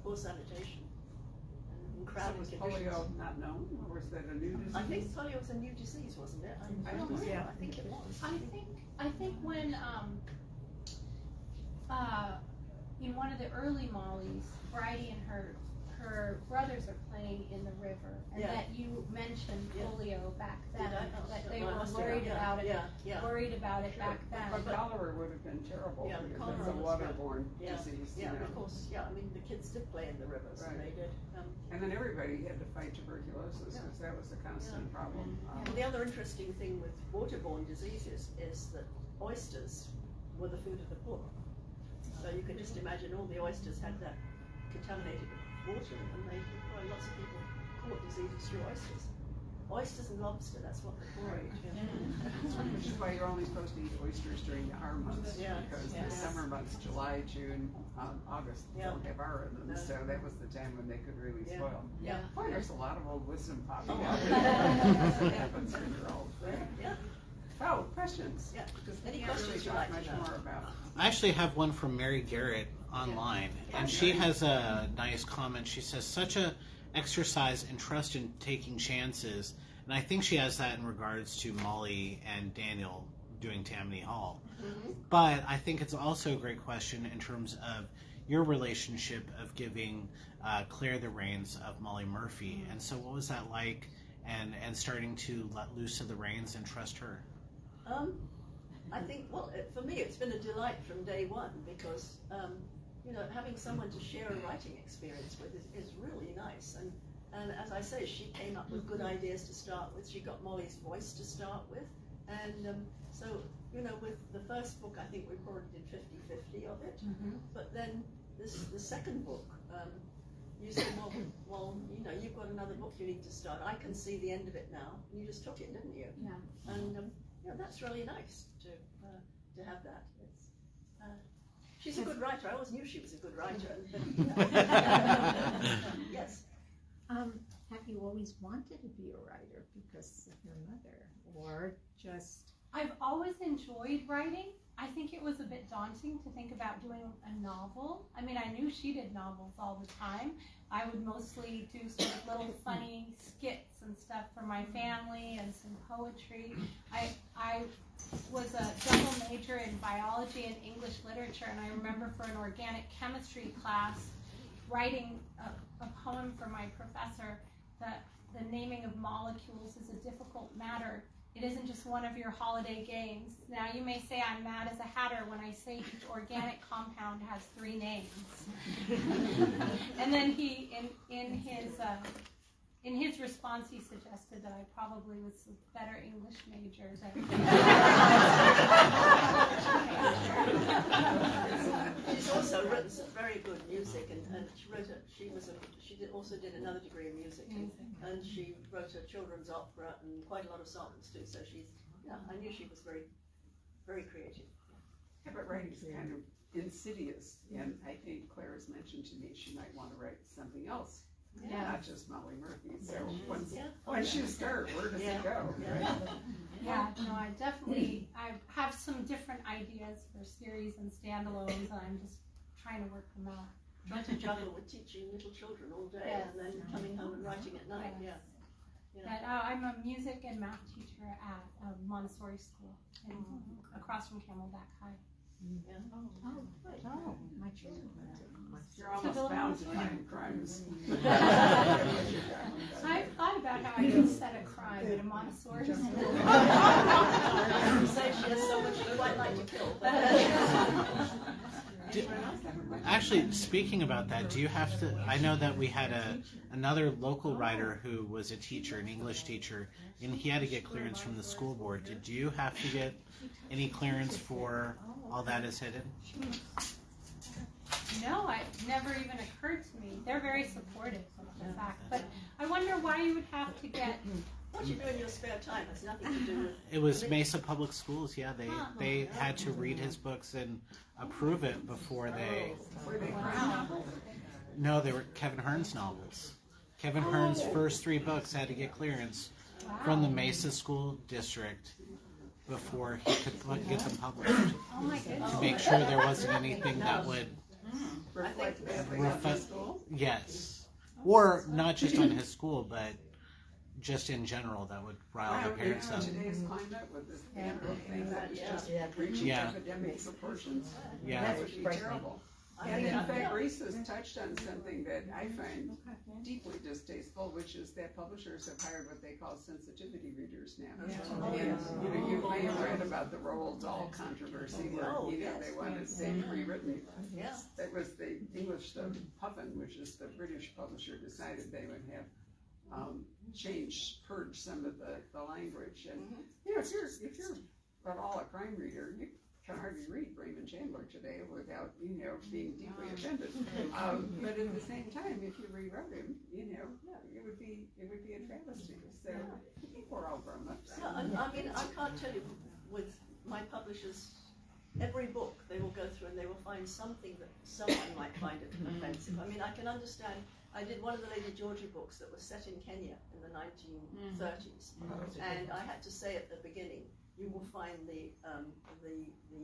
poor sanitation and So crowded was conditions. polio not known, or was that a new disease? I think polio was a new disease, wasn't it? I don't know. Yeah, I think it was. I think when in one of the early Mollies, Bridie and her brothers are playing in the river, and Yeah. that you mentioned Yeah. polio back then, Did I? Oh, that so they I were must have- worried yeah, about it. Yeah. Worried about it Sure. back then. But cholera would have been terrible, Yeah, the because cholera it's a was waterborne Yeah. disease, Yeah, of course, yeah, I mean, the kids did play in the rivers, and Right. they did. And then everybody had to fight tuberculosis, because that was a constant problem. Well, the other interesting thing with waterborne diseases is that oysters were the food of the poor. So you can just imagine all the oysters had that contaminated water, and probably lots of people caught diseases through oysters. Oysters and lobster, that's what the poor ate. Which is why you're only supposed to eat oysters during the R months, Yeah. because Yeah. the summer months, July, June, August, Yeah. don't have R in them, No. so that was the time when they could really Yeah. spoil. Yeah. Boy, there's a lot of old wisdom popping Oh. out. It happens when you're old. Yeah. Oh, questions? Yeah. Because we Any can't really questions you'd talk like to much know? more about. I actually have one from Mary Garrett online, and she has a nice comment. She says, such a exercise in trust in taking chances, and I think she has that in regards to Molly and Daniel doing Tammany Hall. Mm-hmm. But I think it's also a great question in terms of your relationship of giving Claire the reins of Molly Murphy, and so what was that like, and starting to let loose of the reins and trust her? I think, for me, it's been a delight from day one, because, having someone to share a writing experience with is really nice. And as I say, she came up with good ideas to start with. She got Molly's voice to start with. And so, with the first book, I think we probably did 50-50 of it. But then the second book, you said, well, you've got another book you need to start. I can see the end of it now. And you just took it, didn't you? Yeah. And that's really nice to have that. She's a good writer. I always knew she was a good writer. Yes. Have you always wanted to be a writer because of your mother, or just? I've always enjoyed writing. I think it was a bit daunting to think about doing a novel. I mean, I knew she did novels all the time. I would mostly do sort of little funny skits and stuff for my family and some poetry. I was a double major in biology and English literature, and I remember for an organic chemistry class writing a poem for my professor that the naming of molecules is a difficult matter. It isn't just one of your holiday games. Now you may say I'm mad as a hatter when I say each organic compound has 3 names. And then he, in his response, he suggested that I probably was a better English major than. She's also written some very good music, and she also did another degree in music, and she wrote a children's opera and quite a lot of songs too. So I knew she was very, very creative. Yeah, but writing's kind of insidious, and I think Claire has mentioned to me she might want to write something else. Yeah. Not just Molly Murphy. So once you start, where does it go? Yeah. Right? Yeah, no, I have some different ideas for series and standalones, and I'm just trying to work them out. Trying to juggle with teaching little children all day Yes. and then coming home and writing at night. Yes. Yeah. And, I'm a music and math teacher at a Montessori school across from Camelback High. Yeah. Oh, my children went to You're almost bound to find crimes. I've thought about how I could set a crime at a Montessori school. Say she has so much she'd quite like to kill. Actually, speaking about that, do you have to? I know that we had another local writer who was a teacher, an English teacher, and he had to get clearance from the school board. Did you have to get any clearance for All That Is Hidden? No, it never even occurred to me. They're very supportive of the fact, but I wonder why you would have to get. What you do in your spare time has nothing to do with. It was Mesa Public Schools. Yeah, they had to read his books and approve it before they. Were they Wow. No, they were Kevin Hearn's novels. Kevin Hearn's first 3 books had to get clearance from the Mesa School District before he could get them published, Oh my goodness. to make sure there wasn't anything that would reflect badly on the school? yes, or not just on his school, but just in general that would rile the parents up. Today's climate with this pandemic thing that is just reaching Yeah. epidemic proportions. Yeah. That would be terrible. And in fact, Rhys has touched on something that I find deeply distasteful, which is that publishers have hired what they call sensitivity readers now. And you may have read about the Roald Dahl controversy where they wanted things rewritten. Yeah. That was the English, the Puffin, which is the British publisher, decided they would have purge some of the language. And if you're at all a crime reader, you can hardly read Raymond Chandler today without being deeply offended. But at the same time, if you rewrote him, it would be a travesty. So people are all grown up. Yeah, I mean, I can't tell you with my publishers. Every book they will go through and they will find something that someone might find it offensive. I mean, I can understand. I did one of the Lady Georgie books that was set in Kenya in the 1930s, and I had to say at the beginning, you will find the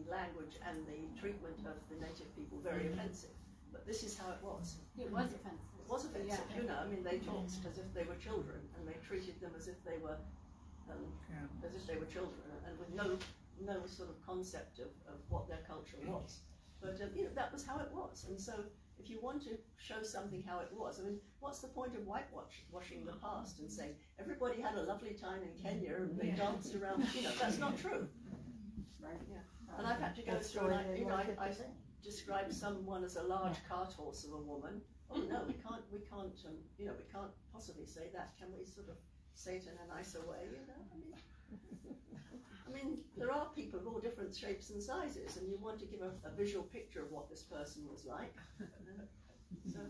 language and the treatment of the native people very offensive. But this is how it was. It was offensive. It was offensive, I mean, they talked as if they were children, and they treated them as if they were children, and with no sort of concept of what their culture was. But that was how it was, and so if you want to show something how it was, I mean, what's the point of whitewashing the past and saying everybody had a lovely time in Kenya and they danced around? That's not true. Right. Yeah. And I've had to go through and I described someone as a large cart horse of a woman. Oh no, we can't possibly say that. Can we sort of say it in a nicer way? I mean, there are people of all different shapes and sizes, and you want to give a visual picture of what this person was like. So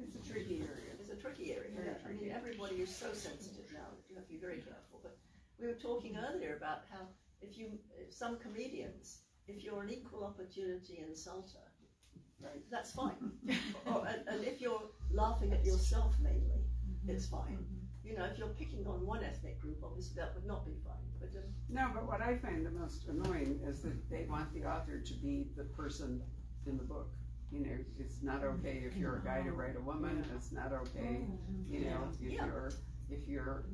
It's a tricky area. it's a tricky area. I mean, everybody is so sensitive now that you have to be very careful. But we were talking earlier about how if some comedians, if you're an equal opportunity insulter, Right. that's fine. And if you're laughing at yourself mainly, it's fine. You know, if you're picking on one ethnic group, obviously that would not be fine. But No, but what I find the most annoying is that they want the author to be the person in the book. You know, it's not okay if you're a guy to write a woman. It's not okay, you know, if you're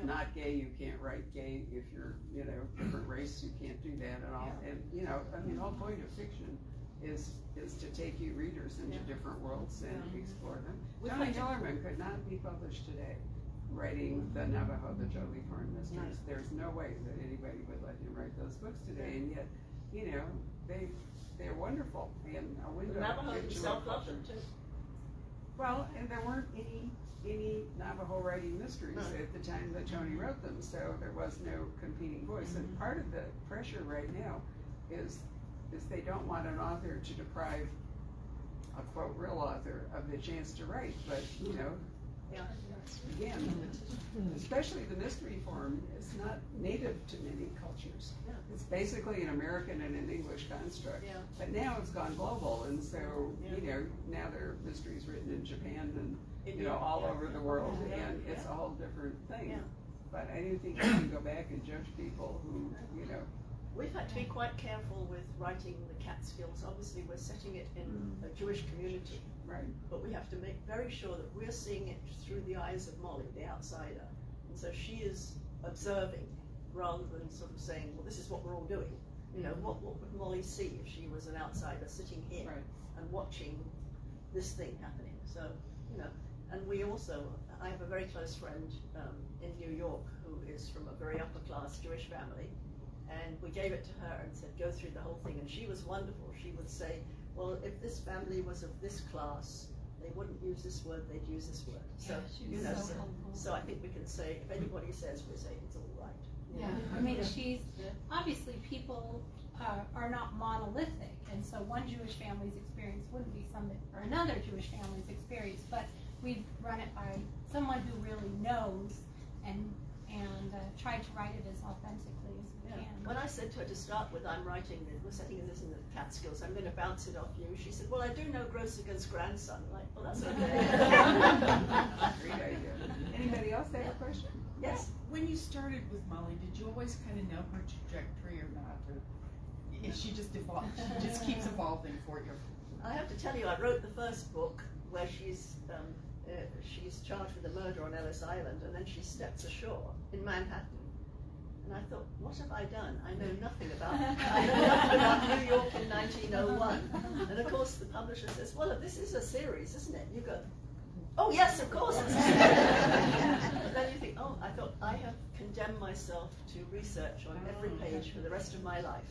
not gay, you can't write gay. If you're, you know, different race, you can't do that at all. And you know, I mean, the whole point of fiction is to take you readers into different worlds and explore them. Tony Hillerman could not be published today writing the Navajo, the Jolie Thorne mysteries. There's no way that anybody would let him write those books today, and yet, you know, they're wonderful and a window the Navajo into a himself loved culture. them too. Well, and there weren't any Navajo writing mysteries at the time that Tony wrote them, so there was no competing voice. And part of the pressure right now is they don't want an author to deprive a quote real author of the chance to write, but you know, again, especially the mystery form is not native to many cultures. It's basically an American and an English construct. But now it's gone global, and so you know, now there are mysteries written in Japan and you know, all over the world, and it's a whole different thing. But I do think you can go back and judge people who, you know. We've had to be quite careful with writing the Catskills. Obviously, we're setting it in a Jewish community. Right. But we have to make very sure that we're seeing it through the eyes of Molly, the outsider. And so she is observing rather than sort of saying, well, this is what we're all doing. You know, what would Molly see if she was an outsider sitting here and watching this thing happening? So, you know, and we also, I have a very close friend in New York who is from a very upper class Jewish family. And we gave it to her and said, go through the whole thing. And she was wonderful. She would say, well, if this family was of this class, they wouldn't use this word, they'd use this word. So, you know, so I think we can say, if anybody says, we say it's all right. Yeah, I mean, she's, obviously people are not monolithic, and so one Jewish family's experience wouldn't be something, or another Jewish family's experience, but we've run it by someone who really knows and tried to write it as authentically as we can. When I said to her to start with, we're setting this in the Catskills, I'm going to bounce it off you, she said, well, I do know Grossiger's grandson. I'm like, well, that's okay. Great idea. Anybody else have a question? Yes. When you started with Molly, did you always kind of know her trajectory or not? Or is she just evolved? She just keeps evolving for you? I have to tell you, I wrote the first book where she's charged with a murder on Ellis Island, and then she steps ashore in Manhattan. And I thought, what have I done? I know nothing about New York in 1901. And of course, the publisher says, well, this is a series, isn't it? You go, oh yes, of course. It's a series. And then you think, oh, I thought I have condemned myself to research on every page for the rest of my life.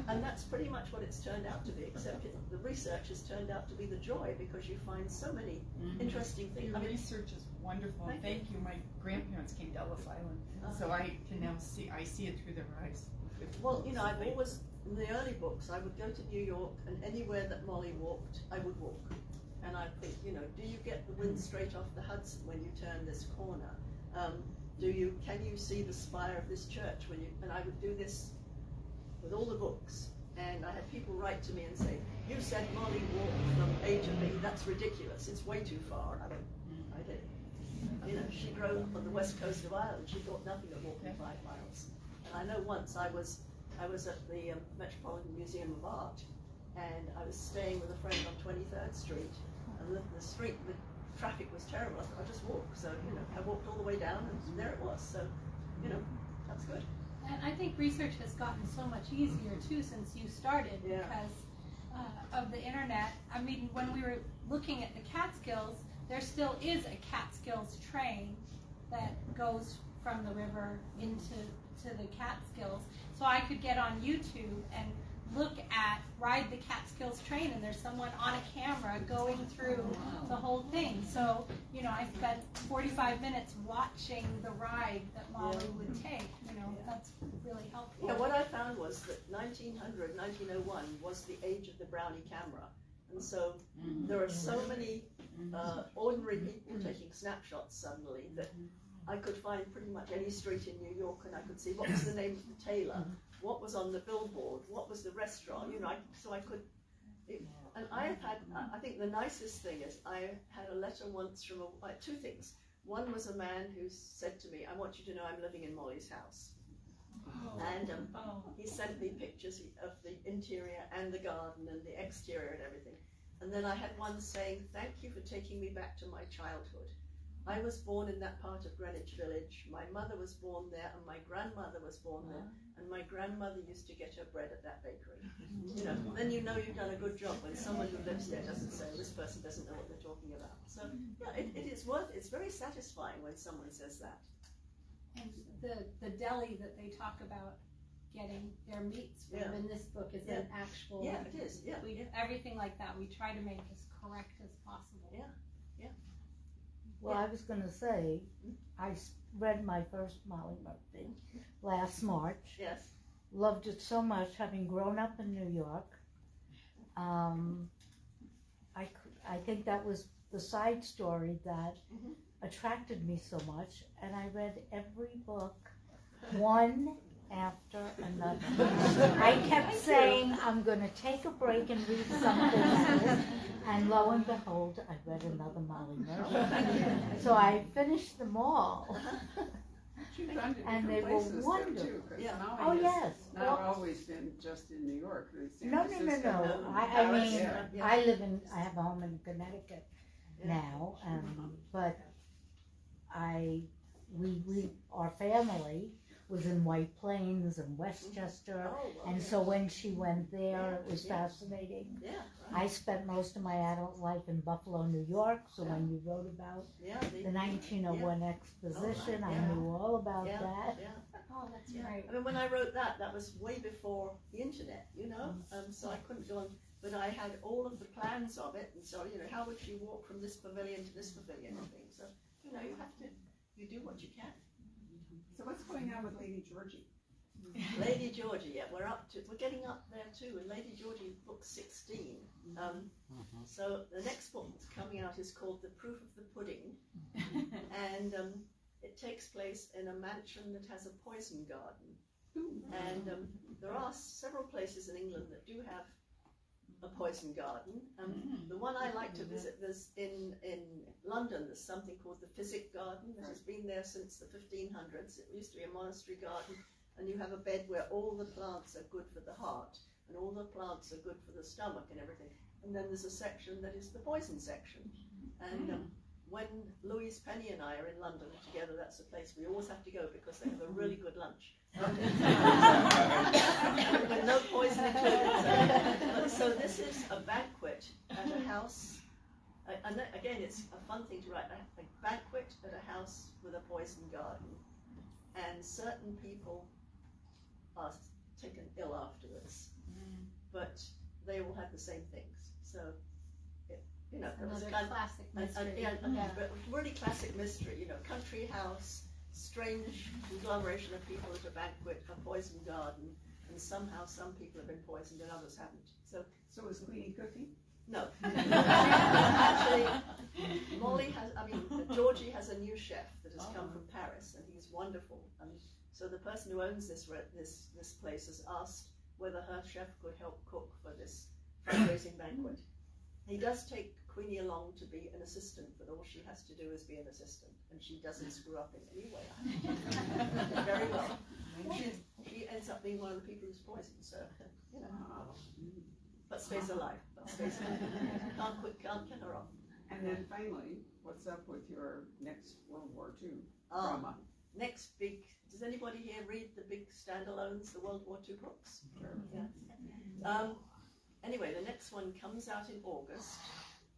And that's pretty much what it's turned out to be, except the research has turned out to be the joy, because you find so many interesting things. Your research is wonderful. Thank you. My grandparents came to Ellis Island, so I can now see it through their eyes. Well, you know, I've always, in the early books, I would go to New York, and anywhere that Molly walked, I would walk. And I think, you know, do you get the wind straight off the Hudson when you turn this corner? Can you see the spire of this church when you? And I would do this with all the books, and I had people write to me and say, you said Molly walked from A to B, that's ridiculous, it's way too far. And I went, I did. You know, she grew up on the west coast of Ireland, she thought nothing of walking 5 miles. And I know once I was at the Metropolitan Museum of Art, and I was staying with a friend on 23rd Street, and the traffic was terrible. I thought, I'll just walk. So, you know, I walked all the way down, and there it was. So, you know, that's good. And I think research has gotten so much easier too since you started because of the internet. I mean, when we were looking at the Catskills, there still is a Catskills train that goes from the river into the Catskills. So I could get on YouTube and ride the Catskills train, and there's someone on a camera going through the whole thing. So, you know, I spent 45 minutes watching the ride that Molly would take. You know, that's really helpful. Yeah, what I found was that 1900, 1901 was the age of the Brownie camera. And so there are so many ordinary people taking snapshots suddenly that I could find pretty much any street in New York, and I could see what was the name of the tailor, what was on the billboard, what was the restaurant, you know, so I could, And I've had, I think the nicest thing is I had a letter once from two things. One was a man who said to me, I want you to know I'm living in Molly's house. And he sent me pictures of the interior and the garden and the exterior and everything. And then I had one saying, thank you for taking me back to my childhood. I was born in that part of Greenwich Village. My mother was born there and my grandmother was born there. And my grandmother used to get her bread at that bakery. You know, then you know you've done a good job when someone who lives there doesn't say, this person doesn't know what they're talking about. So yeah, it's very satisfying when someone says that. And the deli that they talk about getting their meats from in this book is an actual. Yeah, it is. Yeah, everything like that we try to make as correct as possible. Yeah. Well, I was going to say, I read my first Molly Murphy last March. Yes. Loved it so much, having grown up in New York. I think that was the side story that attracted me so much, and I read every book, one after another. I kept saying, I'm going to take a break and read something else, and lo and behold, I read another Molly Murphy. So I finished them all. And they were wonderful. Oh, yes. Not always been just in New York. No. I mean, I have a home in Connecticut now, but our family was in White Plains and Westchester, and so when she went there, it was fascinating. Yeah. I spent most of my adult life in Buffalo, New York, so when you wrote about the 1901 exposition, I knew all about that. Oh, that's great. I mean, when I wrote that was way before the internet, you know, so I couldn't go on, but I had all of the plans of it, and so, you know, how would she walk from this pavilion to this pavilion and things, so, you know, you do what you can. So what's going on with Lady Georgie? Lady Georgie, yeah, we're getting up there too, and Lady Georgie, book 16. So the next book that's coming out is called The Proof of the Pudding, and it takes place in a mansion that has a poison garden. And there are several places in England that do have a poison garden. The one I like to visit, there's in London, there's something called the Physic Garden that has been there since the 1500s. It used to be a monastery garden, and you have a bed where all the plants are good for the heart, and all the plants are good for the stomach and everything. And then there's a section that is the poison section. And when Louise Penny and I are in London together, that's the place we always have to go because they have a really good lunch. With no poison included. So this is a banquet at a house, and again, it's a fun thing to write, a banquet at a house with a poison garden. And certain people are taken ill afterwards, but they all had the same things. So, you know, it was another classic mystery. But really classic mystery. You know, country house, strange conglomeration of people at a banquet, a poison garden, and somehow some people have been poisoned and others haven't. So is Queenie cooking? No. Actually, Georgie has a new chef that has come from Paris, and he's wonderful. And so the person who owns this place has asked whether her chef could help cook for this fundraising banquet. He does take Queenie along to be an assistant, but all she has to do is be an assistant, and she doesn't screw up in any way. Very well. She ends up being one of the people who's poisoned, so, you know. But stays alive. Can't get her off. And then finally, what's up with your next World War II drama? Next big, does anybody here read the big standalones, the World War II books? Sure. Yeah. Anyway, the next one comes out in August,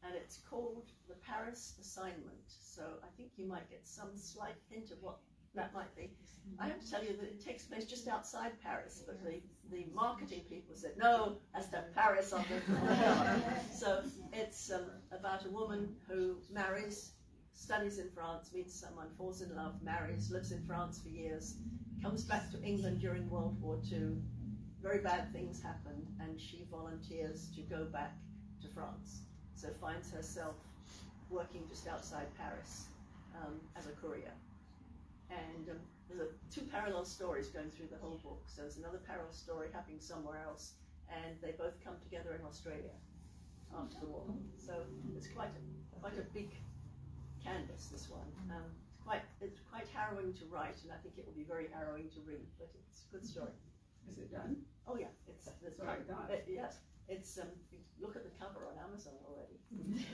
and it's called The Paris Assignment. So I think you might get some slight hint of what that might be. I have to tell you that it takes place just outside Paris, but the marketing people said, no, that's the Paris of it. So it's about a woman who marries, studies in France, meets someone, falls in love, marries, lives in France for years, comes back to England during World War II. Very bad things happened, and she volunteers to go back to France. So finds herself working just outside Paris as a courier. And there's two parallel stories going through the whole book. So there's another parallel story happening somewhere else, and they both come together in Australia. after the war. So it's quite a big canvas, this one. It's quite harrowing to write, and I think it will be very harrowing to read, but it's a good story. Is it done? Oh yeah, it's That's what I thought. yes, it's look at the cover on Amazon already.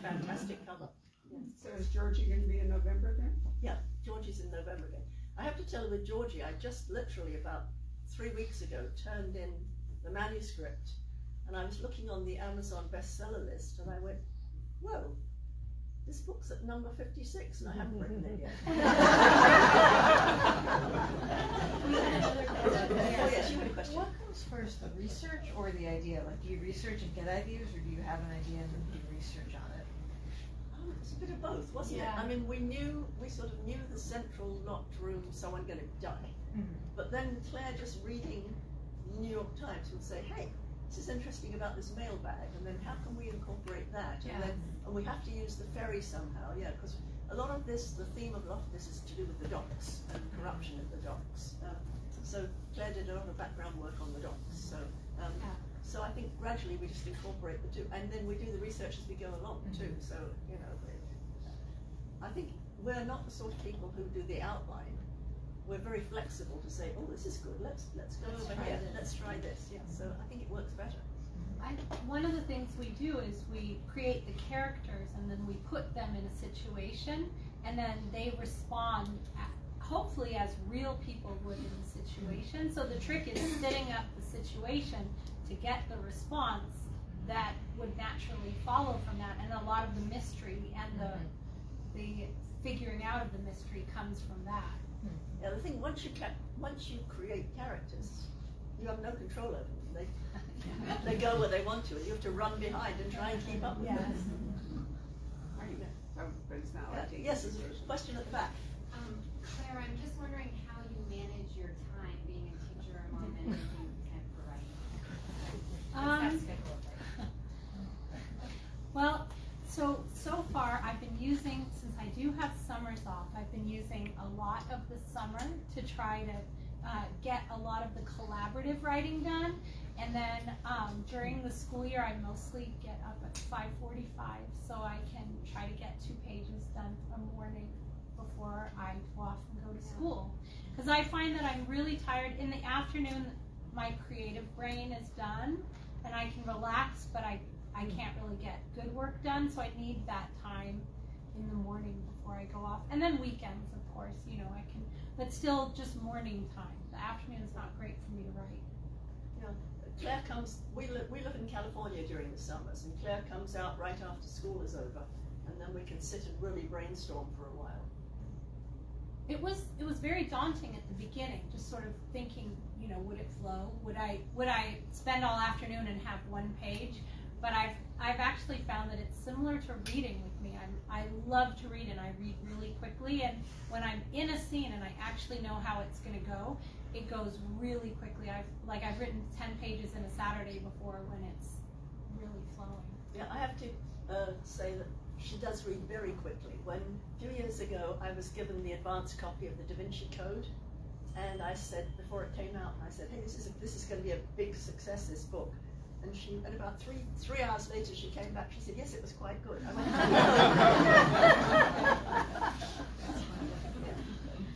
Fantastic cover. Yeah. So is Georgie going to be in November then? Yeah, Georgie's in November again. I have to tell you with Georgie, I just literally about 3 weeks ago turned in the manuscript, and I was looking on the Amazon bestseller list, and I went, whoa, this book's at number 56, and I haven't written it yet. Oh yes, you had a question. What comes first, the research or the idea? Like, do you research and get ideas, or do you have an idea and then do research on it? It's a bit of both, wasn't Yeah. it? I mean, we sort of knew the central locked room, someone going to die. But then Claire, just reading the New York Times, would say, hey, this is interesting about this mailbag, and then how can we incorporate that? And we have to use the ferry somehow, yeah, because a lot of this, the theme of a lot of this is to do with the docks and corruption at the docks. So Claire did a lot of background work on the docks. So I think gradually we just incorporate the two, and then we do the research as we go along too. So I think we're not the sort of people who do the outline. We're very flexible to say, oh, this is good. Let's go over here. Let's try this. Yeah. So I think it works better. One of the things we do is we create the characters, and then we put them in a situation, and then they respond hopefully as real people would in the situation. So the trick is setting up the situation to get the response that would naturally follow from that, and a lot of the mystery and the figuring out of the mystery comes from that. Yeah, the thing, once you create characters, you have no control over them. They go where they want to, and you have to run behind and try and keep up with them. So, but it's not like Yes, there's a question at the back. Claire, I'm just wondering how you manage your time being a teacher, a mom, and kind of writing. What's that schedule like? Well, so far I've been using, since I do have summers off, I've been using a lot of the summer to try to get a lot of the collaborative writing done. And then during the school year, I mostly get up at 5:45, so I can try to get 2 pages done a morning before I go off and go to school. Because I find that I'm really tired. In the afternoon, my creative brain is done, and I can relax, but I can't really get good work done, so I need that time in the morning before I go off. And then weekends, of course, I can, but still just morning time. The afternoon is not great for me to write. Yeah. Claire comes, we live in California during the summers, and Claire comes out right after school is over, and then we can sit and really brainstorm for a while. It was very daunting at the beginning, just sort of thinking, would it flow? Would I spend all afternoon and have 1 page? But I've actually found that it's similar to reading with me. I love to read, and I read really quickly, and when I'm in a scene and I actually know how it's going to go, it goes really quickly. I've written 10 pages in a Saturday before when it's really flowing. Yeah, I have to say that she does read very quickly. When a few years ago I was given the advanced copy of the Da Vinci Code, and I said, before it came out, I said, hey, this is going to be a big success, this book. And about three hours later, she came back. She said, yes, it was quite good. I went,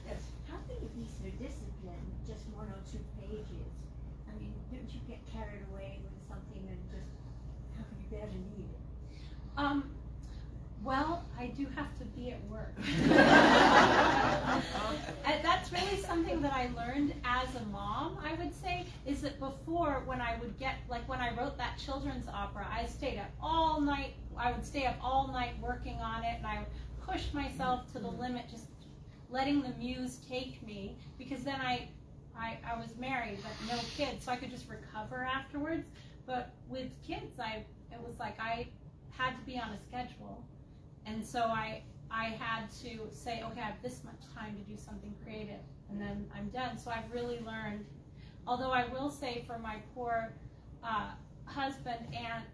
yes. How do you be so disciplined, just 1 or 2 pages? I mean, don't you get carried away with something and just, how can you bear to leave it? Well, I do have to be at work. And that's really something that I learned as a mom, I would say, is that before, when I would get, like when I wrote that children's opera, I stayed up all night. I would stay up all night working on it, and I would push myself to the limit, just letting the muse take me, because then I was married but no kids, so I could just recover afterwards. But with kids, it was like I had to be on a schedule. And so I had to say, okay, I have this much time to do something creative, and then I'm done. So I've really learned, although I will say for my poor husband, and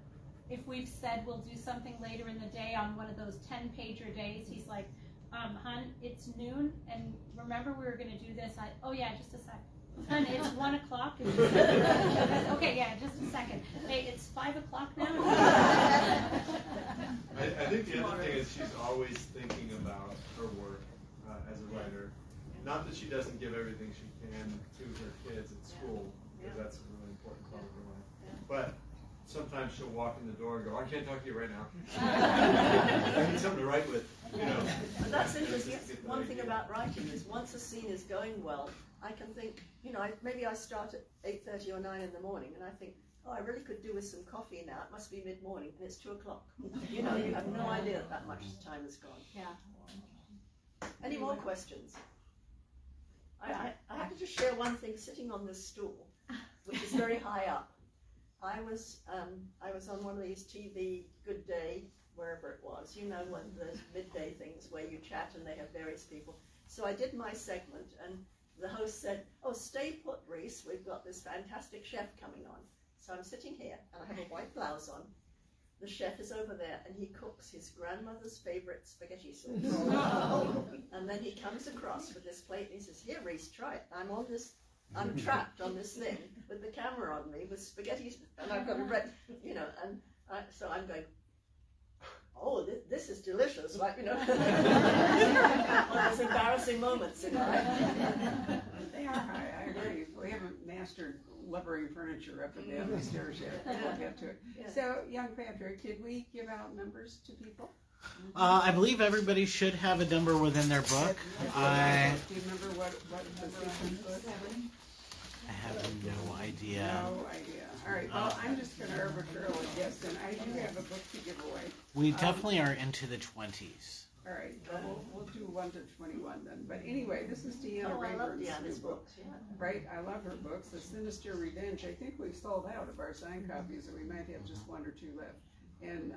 if we've said we'll do something later in the day on one of those 10-pager days, he's like, hun, it's noon, and remember we were going to do this? Oh yeah, just a sec. Hun, it's 1 o'clock. Okay, yeah, just a second. Hey, it's 5 o'clock now. is she's always thinking about her work as a writer. Not that she doesn't give everything she can to her kids at school, because that's a really important part of her life. But sometimes she'll walk in the door and go, I can't talk to you right now. I need something to write with, you know. And that's interesting. One thing about writing is once a scene is going well, I can think, you know, maybe I start at 8:30 or 9 in the morning, and I think, oh, I really could do with some coffee now. It must be mid-morning, and it's 2 o'clock. You know, you have no idea that much time has gone. Yeah. Any more questions? I have to just share one thing. Sitting on this stool, which is very high up, I was on one of these TV Good Day, wherever it was. You know, one of those midday things where you chat and they have various people. So I did my segment, and the host said, "Oh, stay put, Rhys. We've got this fantastic chef coming on." So I'm sitting here, and I have a white blouse on. The chef is over there, and he cooks his grandmother's favorite spaghetti sauce. And then he comes across with this plate, and he says, "Here, Rhys, try it." I'm trapped on this thing with the camera on me with spaghetti, and I've got a red, you know, and so I'm going, "Oh, this is delicious," like, you know. One of those embarrassing moments in life. They are high, I agree. We haven't mastered levering furniture up and down the stairs yet. We'll get to it. Yeah. So, young Patrick, did we give out numbers to people? I believe everybody should have a number within their book. Do you remember what the sequence was? I have no idea. No idea. All right, well, I'm just going to arbitrarily guess, and I do have a book to give away. We definitely are into the 20s. All right, well, we'll do 1 to 21 then. But anyway, this is Deanna Oh, I love Rayburn's Deanna's new book. books, yeah. Right, I love her books. The Sinister Revenge. I think we've sold out of our signed copies, or we might have just 1 or 2 left. And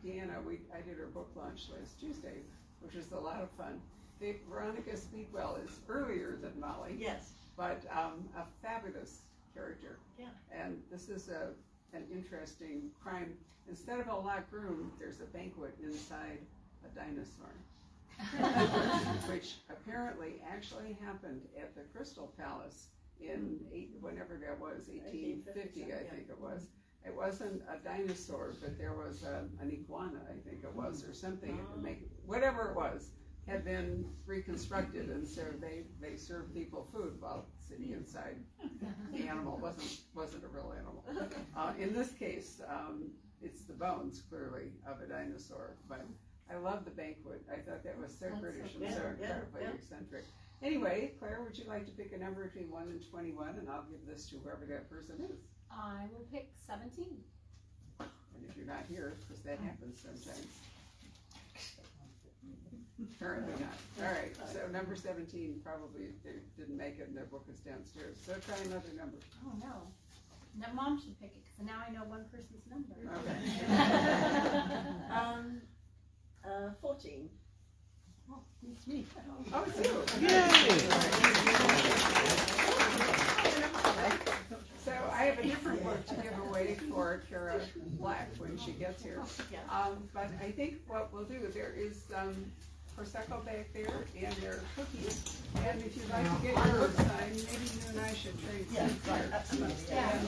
Deanna, I did her book launch last Tuesday, which was a lot of fun. Veronica Speedwell is earlier than Molly. Yes. But a fabulous character. Yeah. And this is an interesting crime. Instead of a locked room, there's a banquet inside a dinosaur, which apparently actually happened at the Crystal Palace in whenever that was, 1850, I think it was. It wasn't a dinosaur, but there was an iguana, I think it was, or something. Whatever it was, had been reconstructed, and so they served people food while sitting inside. The animal wasn't a real animal. In this case, it's the bones, clearly, of a dinosaur. But I love the banquet. I thought that was so British and so incredibly eccentric. Anyway, Claire, would you like to pick a number between 1 and 21, and I'll give this to whoever that person is. I will pick 17. And if you're not here, because that happens sometimes. Apparently not. All right, so number 17 probably didn't make it, and their book is downstairs. So try another number. Oh, no. No, Mom should pick it, because now I know one person's number. Okay. 14. Oh, it's me. Oh, it's you. So I have a different book to give away for Kara Black when she gets here. But I think what we'll do, there is Prosecco back there, and there are cookies. And if you'd like to get your book signed, maybe you and I should trade seats here. Yeah.